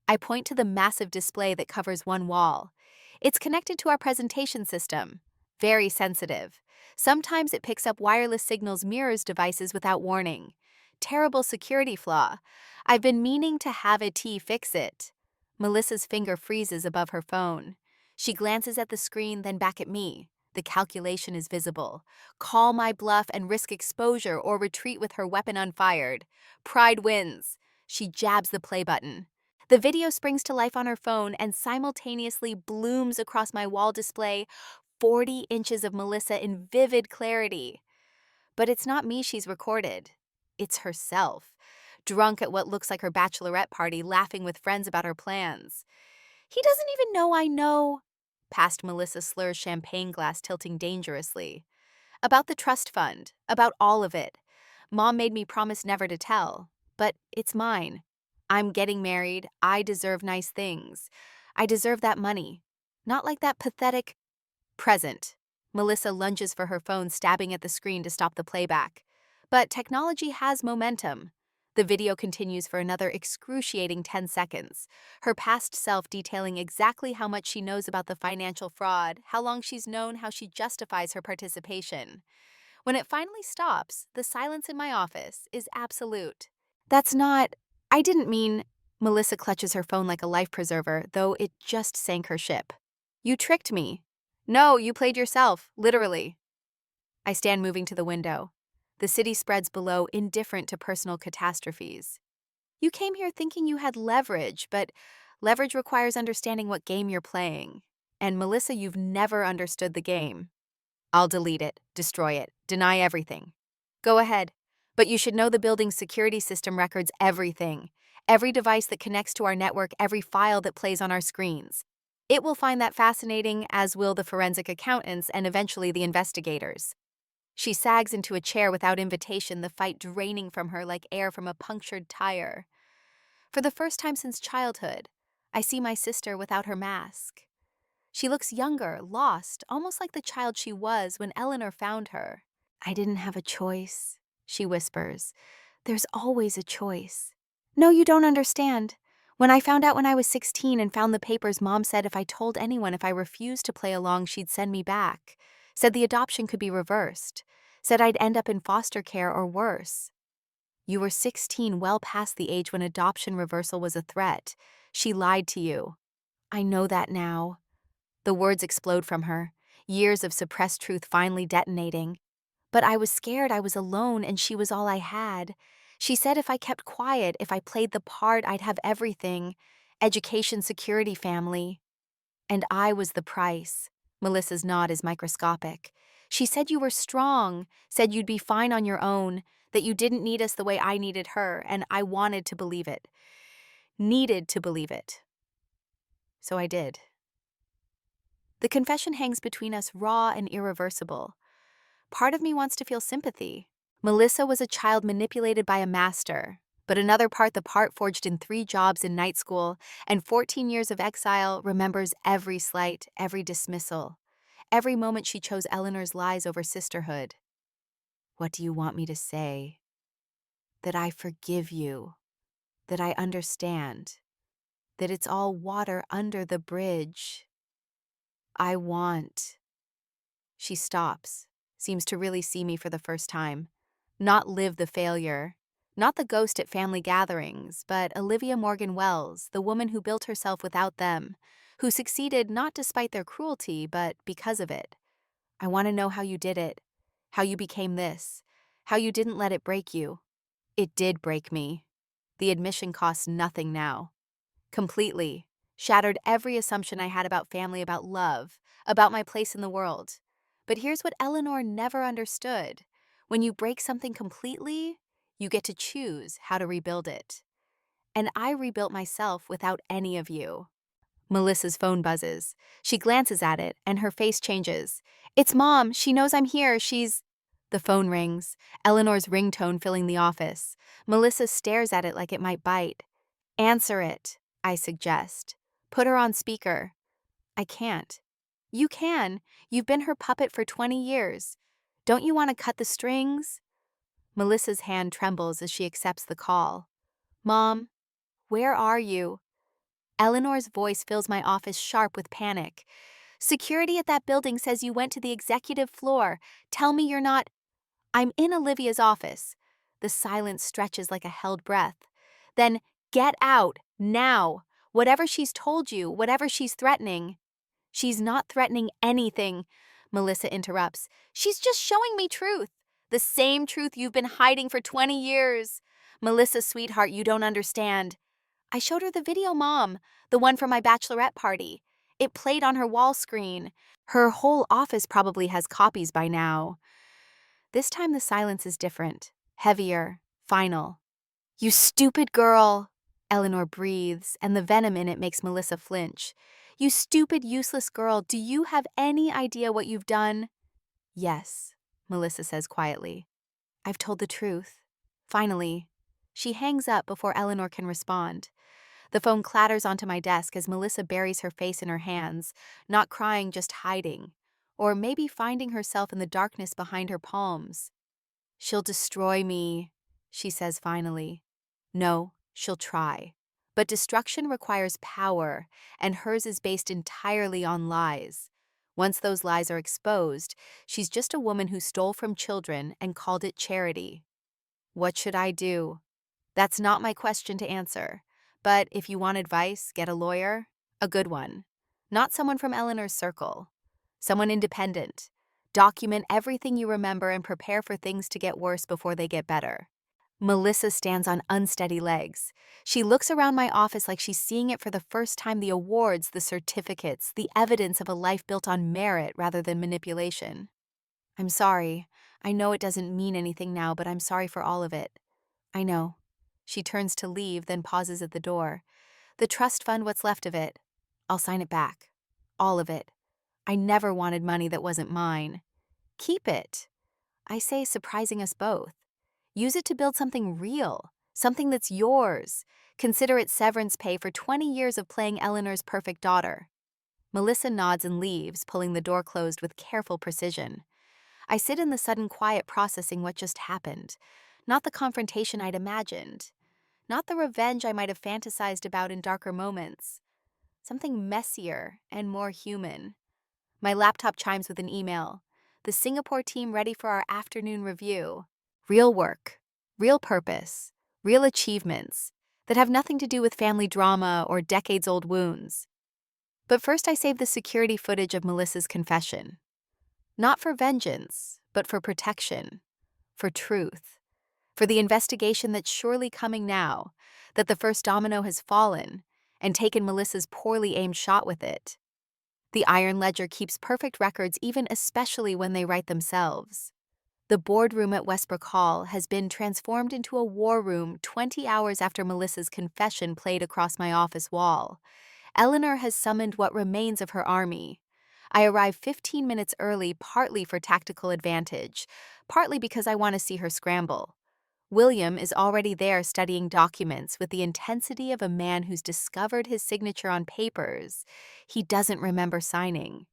I point to the massive display that covers one wall. It's connected to our presentation system. Very sensitive. Sometimes it picks up wireless signals, mirrors devices without warning. Terrible security flaw. I've been meaning to have a T fix it. Melissa's finger freezes above her phone. She glances at the screen, then back at me. The calculation is visible. Call my bluff and risk exposure, or retreat with her weapon unfired. Pride wins. She jabs the play button. The video springs to life on her phone and simultaneously blooms across my wall display, 40 inches of Melissa in vivid clarity. But it's not me she's recorded. It's herself, drunk at what looks like her bachelorette party, laughing with friends about her plans. He doesn't even know I know. Past Melissa slurs champagne glass, tilting dangerously. About the trust fund, about all of it. Mom made me promise never to tell, but it's mine. I'm getting married. I deserve nice things. I deserve that money. Not like that pathetic present. Melissa lunges for her phone, stabbing at the screen to stop the playback. But technology has momentum. The video continues for another excruciating 10 seconds, her past self detailing exactly how much she knows about the financial fraud, how long she's known, how she justifies her participation. When it finally stops, the silence in my office is absolute. That's not. I didn't mean. Melissa clutches her phone like a life preserver, though it just sank her ship. You tricked me. No, you played yourself, literally. I stand moving to the window. The city spreads below, indifferent to personal catastrophes. You came here thinking you had leverage, but leverage requires understanding what game you're playing. And Melissa, you've never understood the game. I'll delete it, destroy it, deny everything. Go ahead. But you should know the building's security system records everything. Every device that connects to our network, every file that plays on our screens. It will find that fascinating, as will the forensic accountants and eventually the investigators. She sags into a chair without invitation, the fight draining from her like air from a punctured tire. For the first time since childhood, I see my sister without her mask. She looks younger, lost, almost like the child she was when Eleanor found her. I didn't have a choice, she whispers. There's always a choice. No, you don't understand. When I found out when I was 16 and found the papers, Mom said if I told anyone if I refused to play along, she'd send me back. Said the adoption could be reversed. Said I'd end up in foster care or worse. You were 16, well past the age when adoption reversal was a threat. She lied to you. I know that now. The words explode from her, years of suppressed truth finally detonating. But I was scared I was alone and she was all I had. She said if I kept quiet, if I played the part, I'd have everything. Education, security, family. And I was the price. Melissa's nod is microscopic. She said you were strong, said you'd be fine on your own, that you didn't need us the way I needed her, and I wanted to believe it. Needed to believe it. So I did. The confession hangs between us, raw and irreversible. Part of me wants to feel sympathy. Melissa was a child manipulated by a master, but another part, the part forged in 3 jobs in night school and 14 years of exile, remembers every slight, every dismissal, every moment she chose Eleanor's lies over sisterhood. What do you want me to say? That I forgive you, that I understand, that it's all water under the bridge. I want. She stops, seems to really see me for the first time. Not Liv the failure, not the ghost at family gatherings, but Olivia Morgan Wells, the woman who built herself without them, who succeeded not despite their cruelty, but because of it. I want to know how you did it, how you became this, how you didn't let it break you. It did break me. The admission costs nothing now. Completely. Shattered every assumption I had about family, about love, about my place in the world. But here's what Eleanor never understood. When you break something completely, you get to choose how to rebuild it. And I rebuilt myself without any of you. Melissa's phone buzzes. She glances at it, and her face changes. It's Mom. She knows I'm here. The phone rings, Eleanor's ringtone filling the office. Melissa stares at it like it might bite. Answer it, I suggest. Put her on speaker. I can't. You can. You've been her puppet for 20 years. Don't you want to cut the strings? Melissa's hand trembles as she accepts the call. Mom, where are you? Eleanor's voice fills my office sharp with panic. Security at that building says you went to the executive floor. Tell me you're not. I'm in Olivia's office. The silence stretches like a held breath. Then get out, now. Whatever she's told you, whatever she's threatening. She's not threatening anything, Melissa interrupts. She's just showing me truth. The same truth you've been hiding for 20 years. Melissa, sweetheart, you don't understand. I showed her the video, Mom, the one from my bachelorette party. It played on her wall screen. Her whole office probably has copies by now. This time the silence is different, heavier, final. You stupid girl, Eleanor breathes, and the venom in it makes Melissa flinch. You stupid, useless girl, do you have any idea what you've done? Yes, Melissa says quietly. I've told the truth. Finally. She hangs up before Eleanor can respond. The phone clatters onto my desk as Melissa buries her face in her hands, not crying, just hiding. Or maybe finding herself in the darkness behind her palms. She'll destroy me, she says finally. No, she'll try. But destruction requires power, and hers is based entirely on lies. Once those lies are exposed, she's just a woman who stole from children and called it charity. What should I do? That's not my question to answer. But if you want advice, get a lawyer. A good one. Not someone from Eleanor's circle. Someone independent. Document everything you remember and prepare for things to get worse before they get better. Melissa stands on unsteady legs. She looks around my office like she's seeing it for the first time, the awards, the certificates, the evidence of a life built on merit rather than manipulation. I'm sorry. I know it doesn't mean anything now, but I'm sorry for all of it. I know. She turns to leave, then pauses at the door. The trust fund, what's left of it. I'll sign it back. All of it. I never wanted money that wasn't mine. Keep it. I say, surprising us both. Use it to build something real, something that's yours. Consider it severance pay for 20 years of playing Eleanor's perfect daughter. Melissa nods and leaves, pulling the door closed with careful precision. I sit in the sudden quiet processing what just happened. Not the confrontation I'd imagined. Not the revenge I might have fantasized about in darker moments. Something messier and more human. My laptop chimes with an email. The Singapore team ready for our afternoon review. Real work, real purpose, real achievements that have nothing to do with family drama or decades-old wounds. But first I save the security footage of Melissa's confession. Not for vengeance, but for protection, for truth, for the investigation that's surely coming now, that the first domino has fallen and taken Melissa's poorly aimed shot with it. The Iron Ledger keeps perfect records, even especially when they write themselves. The boardroom at Westbrook Hall has been transformed into a war room 20 hours after Melissa's confession played across my office wall. Eleanor has summoned what remains of her army. I arrive 15 minutes early, partly for tactical advantage, partly because I want to see her scramble. William is already there studying documents with the intensity of a man who's discovered his signature on papers he doesn't remember signing.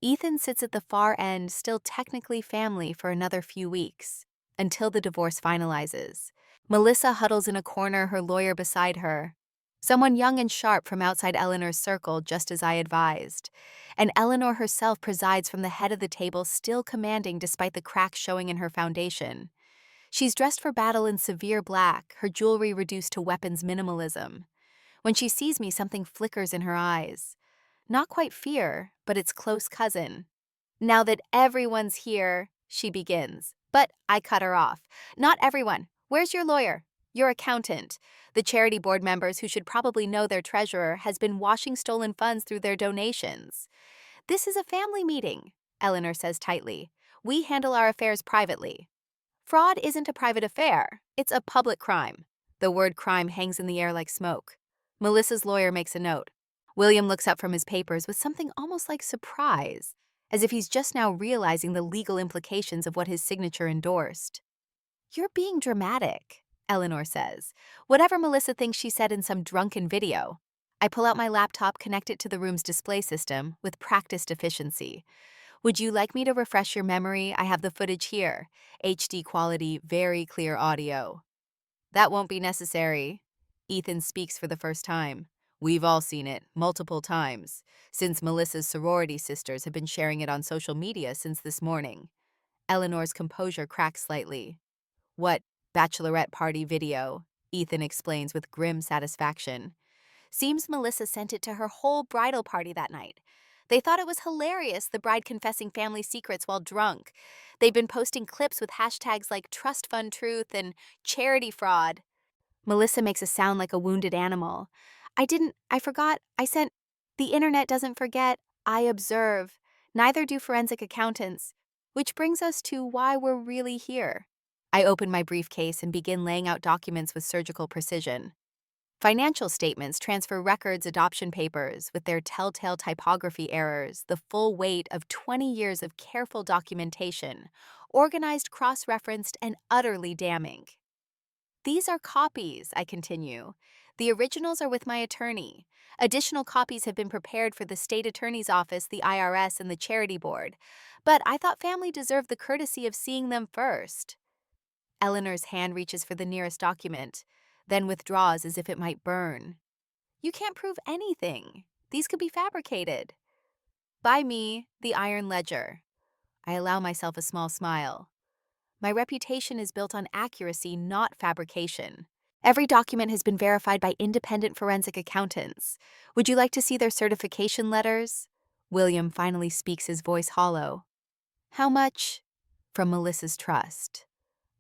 Ethan sits at the far end, still technically family for another few weeks, until the divorce finalizes. Melissa huddles in a corner, her lawyer beside her. Someone young and sharp from outside Eleanor's circle, just as I advised. And Eleanor herself presides from the head of the table, still commanding despite the cracks showing in her foundation. She's dressed for battle in severe black, her jewelry reduced to weapons minimalism. When she sees me, something flickers in her eyes. Not quite fear, but its close cousin. Now that everyone's here, she begins. But I cut her off. Not everyone. Where's your lawyer? Your accountant. The charity board members, who should probably know their treasurer, has been washing stolen funds through their donations. This is a family meeting, Eleanor says tightly. We handle our affairs privately. Fraud isn't a private affair. It's a public crime. The word crime hangs in the air like smoke. Melissa's lawyer makes a note. William looks up from his papers with something almost like surprise, as if he's just now realizing the legal implications of what his signature endorsed. You're being dramatic, Eleanor says. Whatever Melissa thinks she said in some drunken video. I pull out my laptop, connect it to the room's display system with practiced efficiency. Would you like me to refresh your memory? I have the footage here. HD quality, very clear audio. That won't be necessary. Ethan speaks for the first time. We've all seen it, multiple times, since Melissa's sorority sisters have been sharing it on social media since this morning. Eleanor's composure cracks slightly. What bachelorette party video? Ethan explains with grim satisfaction. Seems Melissa sent it to her whole bridal party that night. They thought it was hilarious, the bride confessing family secrets while drunk. They've been posting clips with hashtags like trust fund truth and charity fraud. Melissa makes a sound like a wounded animal. I forgot, I sent, the internet doesn't forget, I observe. Neither do forensic accountants. Which brings us to why we're really here. I open my briefcase and begin laying out documents with surgical precision. Financial statements, transfer records, adoption papers, with their telltale typography errors, the full weight of 20 years of careful documentation, organized, cross-referenced, and utterly damning. These are copies, I continue. The originals are with my attorney. Additional copies have been prepared for the state attorney's office, the IRS, and the charity board. But I thought family deserved the courtesy of seeing them first. Eleanor's hand reaches for the nearest document. then withdraws as if it might burn. You can't prove anything. These could be fabricated. By me, the Iron Ledger. I allow myself a small smile. My reputation is built on accuracy, not fabrication. Every document has been verified by independent forensic accountants. Would you like to see their certification letters? William finally speaks, his voice hollow. How much? From Melissa's trust.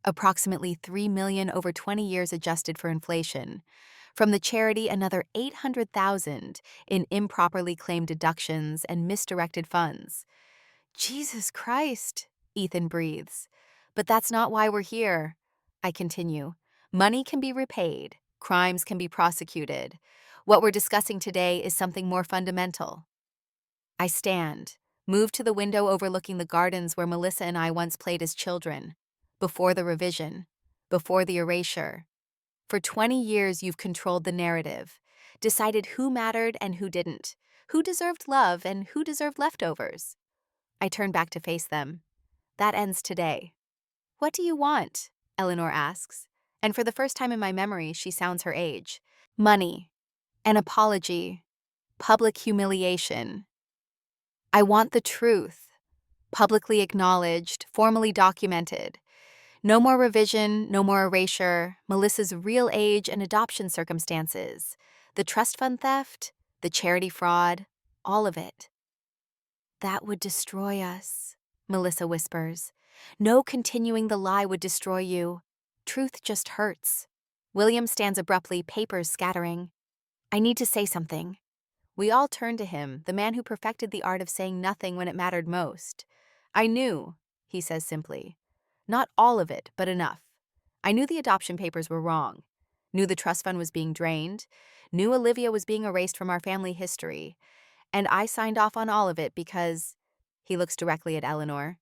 Approximately $3 million over 20 years adjusted for inflation. From the charity, another $800,000 in improperly claimed deductions and misdirected funds. Jesus Christ, Ethan breathes. But that's not why we're here. I continue. Money can be repaid. Crimes can be prosecuted. What we're discussing today is something more fundamental. I stand, move to the window overlooking the gardens where Melissa and I once played as children. Before the revision. Before the erasure. For 20 years, you've controlled the narrative, decided who mattered and who didn't, who deserved love and who deserved leftovers. I turn back to face them. That ends today. What do you want? Eleanor asks, and for the first time in my memory, she sounds her age. Money. An apology. Public humiliation. I want the truth. Publicly acknowledged, formally documented. No more revision, no more erasure, Melissa's real age and adoption circumstances, the trust fund theft, the charity fraud, all of it. That would destroy us, Melissa whispers. No continuing the lie would destroy you. Truth just hurts. William stands abruptly, papers scattering. I need to say something. We all turn to him, the man who perfected the art of saying nothing when it mattered most. I knew, he says simply. Not all of it, but enough. I knew the adoption papers were wrong. Knew the trust fund was being drained. Knew Olivia was being erased from our family history. And I signed off on all of it because, he looks directly at Eleanor,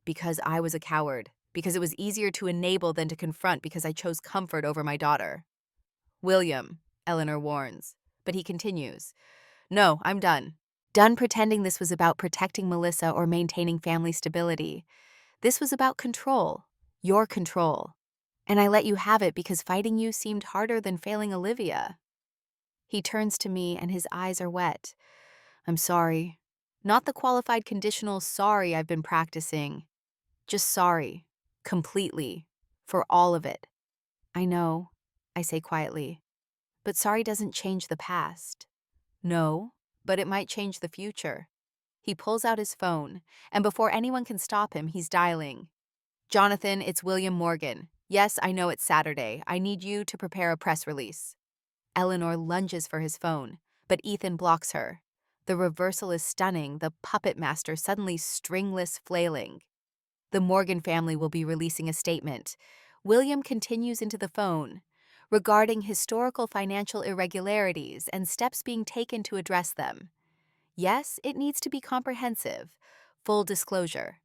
because I was a coward, because it was easier to enable than to confront, because I chose comfort over my daughter. William, Eleanor warns, but he continues. No, I'm done. Done pretending this was about protecting Melissa or maintaining family stability. This was about control, your control. And I let you have it because fighting you seemed harder than failing Olivia. He turns to me and his eyes are wet. I'm sorry. Not the qualified conditional sorry I've been practicing. Just sorry. Completely. For all of it. I know, I say quietly. But sorry doesn't change the past. No, but it might change the future. He pulls out his phone, and before anyone can stop him, he's dialing. Jonathan, it's William Morgan. Yes, I know it's Saturday. I need you to prepare a press release. Eleanor lunges for his phone, but Ethan blocks her. The reversal is stunning, the puppet master suddenly stringless flailing. The Morgan family will be releasing a statement. William continues into the phone, regarding historical financial irregularities and steps being taken to address them. Yes, it needs to be comprehensive. Full disclosure.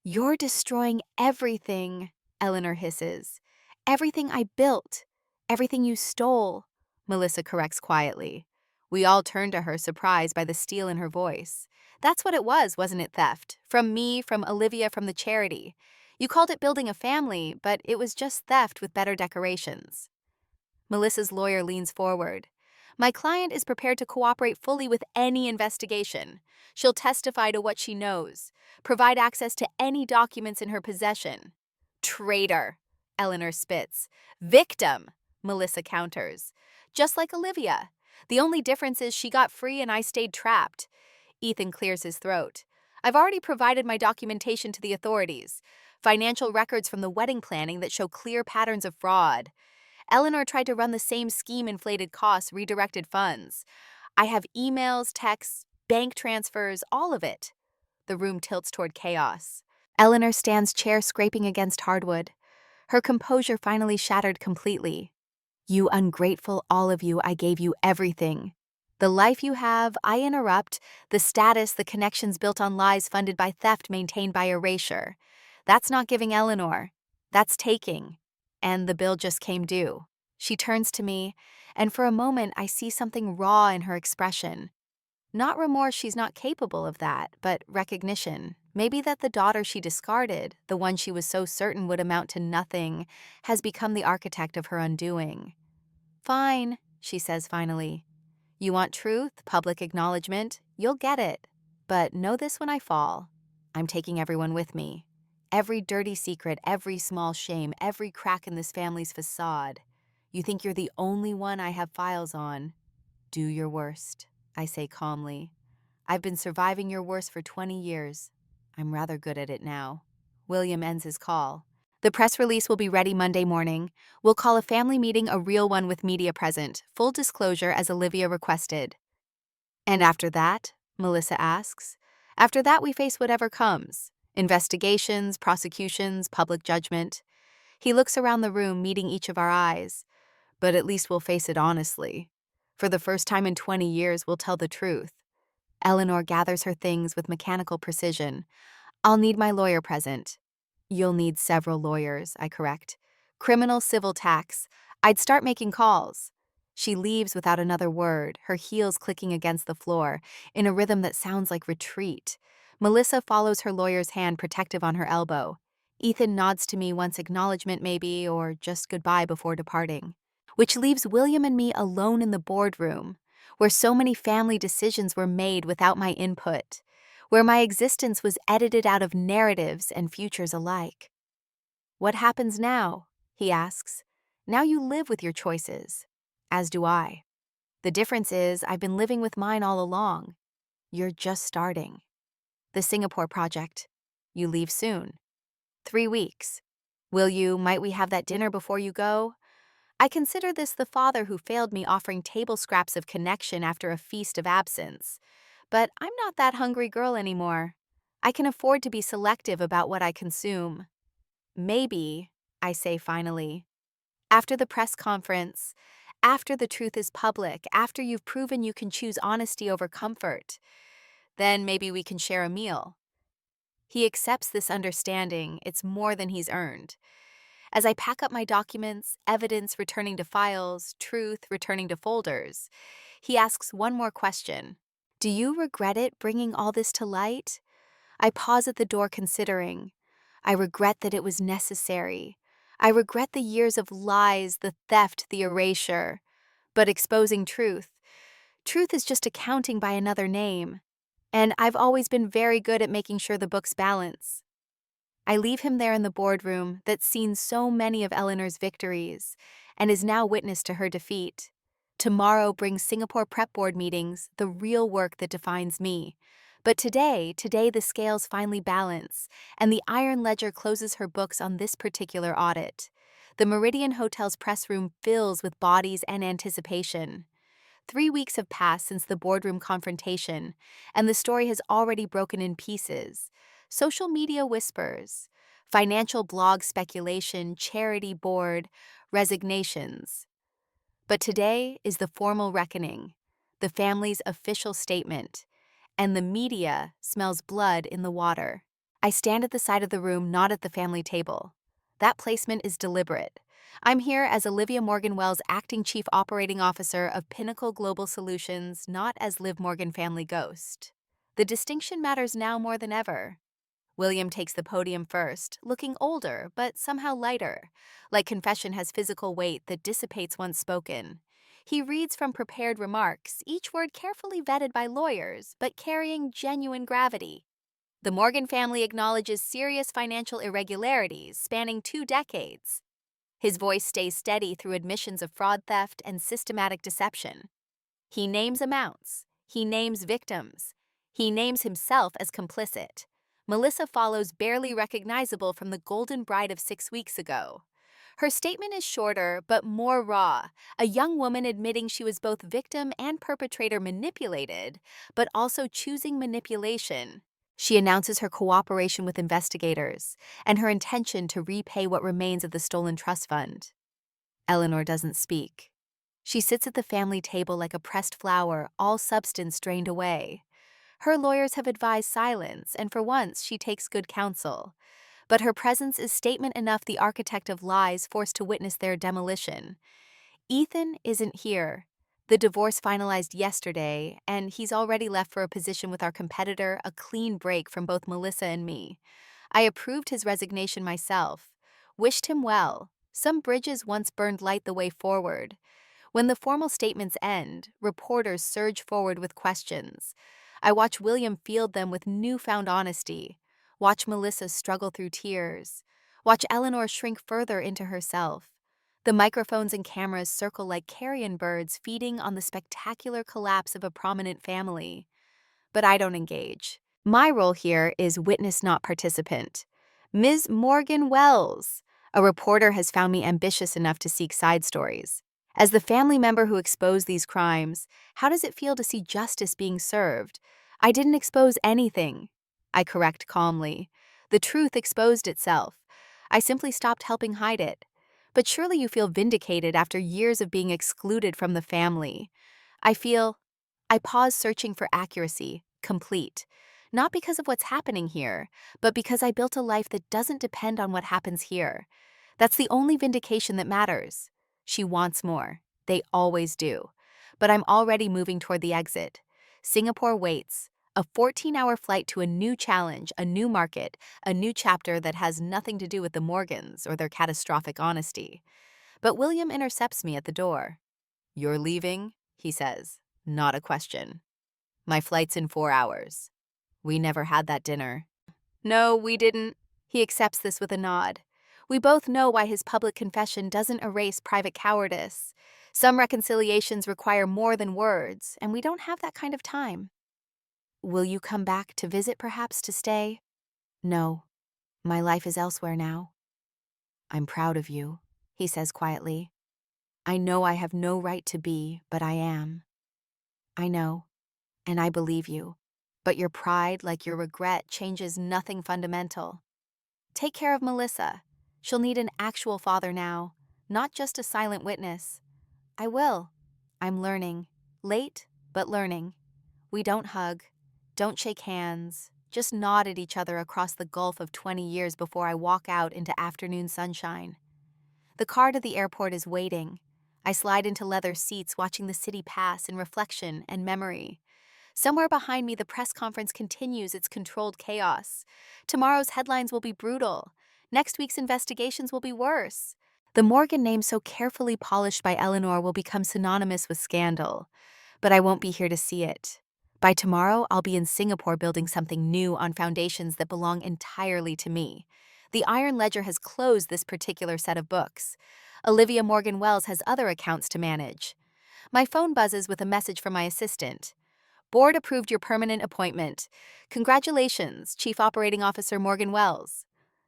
You're destroying everything, Eleanor hisses. Everything I built. Everything you stole, Melissa corrects quietly. We all turn to her, surprised by the steel in her voice. That's what it was, wasn't it, theft? From me, from Olivia, from the charity. You called it building a family, but it was just theft with better decorations. Melissa's lawyer leans forward. My client is prepared to cooperate fully with any investigation. She'll testify to what she knows, provide access to any documents in her possession. Traitor, Eleanor spits. Victim, Melissa counters. Just like Olivia. The only difference is she got free and I stayed trapped. Ethan clears his throat. I've already provided my documentation to the authorities. Financial records from the wedding planning that show clear patterns of fraud. Eleanor tried to run the same scheme, inflated costs, redirected funds. I have emails, texts, bank transfers, all of it. The room tilts toward chaos. Eleanor stands chair scraping against hardwood. Her composure finally shattered completely. You ungrateful, all of you, I gave you everything. The life you have, I interrupt. The status, the connections built on lies funded by theft, maintained by erasure. That's not giving Eleanor. That's taking. And the bill just came due. She turns to me, and for a moment I see something raw in her expression. Not remorse, she's not capable of that, but recognition. Maybe that the daughter she discarded, the one she was so certain would amount to nothing, has become the architect of her undoing. Fine, she says finally. You want truth, public acknowledgement? You'll get it. But know this when I fall. I'm taking everyone with me. Every dirty secret, every small shame, every crack in this family's facade. You think you're the only one I have files on. Do your worst, I say calmly. I've been surviving your worst for 20 years. I'm rather good at it now. William ends his call. The press release will be ready Monday morning. We'll call a family meeting a real one with media present, full disclosure as Olivia requested. And after that, Melissa asks, after that we face whatever comes. Investigations, prosecutions, public judgment. He looks around the room, meeting each of our eyes. But at least we'll face it honestly. For the first time in 20 years, we'll tell the truth. Eleanor gathers her things with mechanical precision. I'll need my lawyer present. You'll need several lawyers, I correct. Criminal, civil, tax. I'd start making calls. She leaves without another word, her heels clicking against the floor, in a rhythm that sounds like retreat. Melissa follows her lawyer's hand, protective on her elbow. Ethan nods to me once acknowledgement maybe, or just goodbye before departing. Which leaves William and me alone in the boardroom, where so many family decisions were made without my input, where my existence was edited out of narratives and futures alike. What happens now? He asks. Now you live with your choices, as do I. The difference is I've been living with mine all along. You're just starting. The Singapore project. You leave soon. 3 weeks. Might we have that dinner before you go? I consider this the father who failed me offering table scraps of connection after a feast of absence. But I'm not that hungry girl anymore. I can afford to be selective about what I consume. Maybe, I say finally, after the press conference, after the truth is public, after you've proven you can choose honesty over comfort, then maybe we can share a meal. He accepts this understanding. It's more than he's earned. As I pack up my documents, evidence returning to files, truth returning to folders, he asks one more question. Do you regret it bringing all this to light? I pause at the door considering. I regret that it was necessary. I regret the years of lies, the theft, the erasure. But exposing truth. Truth is just accounting by another name. And I've always been very good at making sure the books balance. I leave him there in the boardroom that's seen so many of Eleanor's victories and is now witness to her defeat. Tomorrow brings Singapore prep board meetings, the real work that defines me. But today the scales finally balance, and the Iron Ledger closes her books on this particular audit. The Meridian Hotel's press room fills with bodies and anticipation. 3 weeks have passed since the boardroom confrontation, and the story has already broken in pieces. Social media whispers, financial blog speculation, charity board, resignations. But today is the formal reckoning, the family's official statement, and the media smells blood in the water. I stand at the side of the room, not at the family table. That placement is deliberate. I'm here as Olivia Morgan Wells, Acting Chief Operating Officer of Pinnacle Global Solutions, not as Liv Morgan Family Ghost. The distinction matters now more than ever. William takes the podium first, looking older but somehow lighter, like confession has physical weight that dissipates once spoken. He reads from prepared remarks, each word carefully vetted by lawyers, but carrying genuine gravity. The Morgan family acknowledges serious financial irregularities spanning 2 decades. His voice stays steady through admissions of fraud, theft, and systematic deception. He names amounts. He names victims. He names himself as complicit. Melissa follows, barely recognizable from the golden bride of 6 weeks ago. Her statement is shorter, but more raw, a young woman admitting she was both victim and perpetrator manipulated, but also choosing manipulation. She announces her cooperation with investigators and her intention to repay what remains of the stolen trust fund. Eleanor doesn't speak. She sits at the family table like a pressed flower, all substance drained away. Her lawyers have advised silence, and for once she takes good counsel. But her presence is statement enough the architect of lies forced to witness their demolition. Ethan isn't here. The divorce finalized yesterday, and he's already left for a position with our competitor, a clean break from both Melissa and me. I approved his resignation myself, wished him well. Some bridges once burned light the way forward. When the formal statements end, reporters surge forward with questions. I watch William field them with newfound honesty, watch Melissa struggle through tears, watch Eleanor shrink further into herself. The microphones and cameras circle like carrion birds feeding on the spectacular collapse of a prominent family. But I don't engage. My role here is witness, not participant. Ms. Morgan Wells, a reporter, has found me ambitious enough to seek side stories. As the family member who exposed these crimes, how does it feel to see justice being served? I didn't expose anything, I correct calmly. The truth exposed itself. I simply stopped helping hide it. But surely you feel vindicated after years of being excluded from the family. I pause, searching for accuracy, complete. Not because of what's happening here, but because I built a life that doesn't depend on what happens here. That's the only vindication that matters. She wants more. They always do. But I'm already moving toward the exit. Singapore waits. A 14-hour flight to a new challenge, a new market, a new chapter that has nothing to do with the Morgans or their catastrophic honesty. But William intercepts me at the door. "You're leaving?" he says. Not a question. "My flight's in 4 hours. We never had that dinner." "No, we didn't." He accepts this with a nod. We both know why his public confession doesn't erase private cowardice. Some reconciliations require more than words, and we don't have that kind of time. "Will you come back to visit, perhaps to stay?" "No. My life is elsewhere now." "I'm proud of you," he says quietly. "I know I have no right to be, but I am." "I know, and I believe you. But your pride, like your regret, changes nothing fundamental. Take care of Melissa. She'll need an actual father now, not just a silent witness." "I will. I'm learning. Late, but learning." We don't hug, don't shake hands, just nod at each other across the gulf of 20 years before I walk out into afternoon sunshine. The car to the airport is waiting. I slide into leather seats, watching the city pass in reflection and memory. Somewhere behind me, the press conference continues its controlled chaos. Tomorrow's headlines will be brutal. Next week's investigations will be worse. The Morgan name, so carefully polished by Eleanor, will become synonymous with scandal. But I won't be here to see it. By tomorrow, I'll be in Singapore building something new on foundations that belong entirely to me. The Iron Ledger has closed this particular set of books. Olivia Morgan Wells has other accounts to manage. My phone buzzes with a message from my assistant. "Board approved your permanent appointment. Congratulations, Chief Operating Officer Morgan Wells."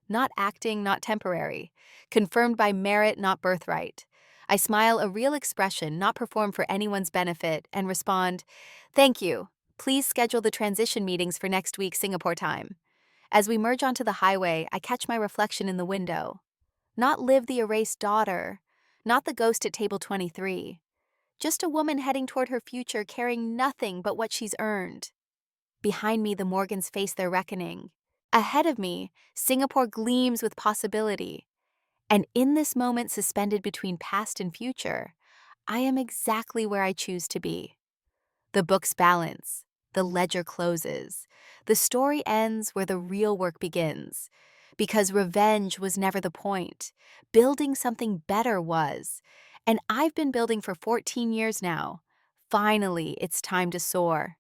Not acting, not temporary. Confirmed by merit, not birthright. I smile, a real expression, not performed for anyone's benefit, and respond, "Thank you. Please schedule the transition meetings for next week Singapore time." As we merge onto the highway, I catch my reflection in the window. Not Liv, the erased daughter. Not the ghost at table 23. Just a woman heading toward her future, carrying nothing but what she's earned. Behind me, the Morgans face their reckoning. Ahead of me, Singapore gleams with possibility. And in this moment, suspended between past and future, I am exactly where I choose to be. The books balance. The ledger closes. The story ends where the real work begins. Because revenge was never the point. Building something better was. And I've been building for 14 years now. Finally, it's time to soar.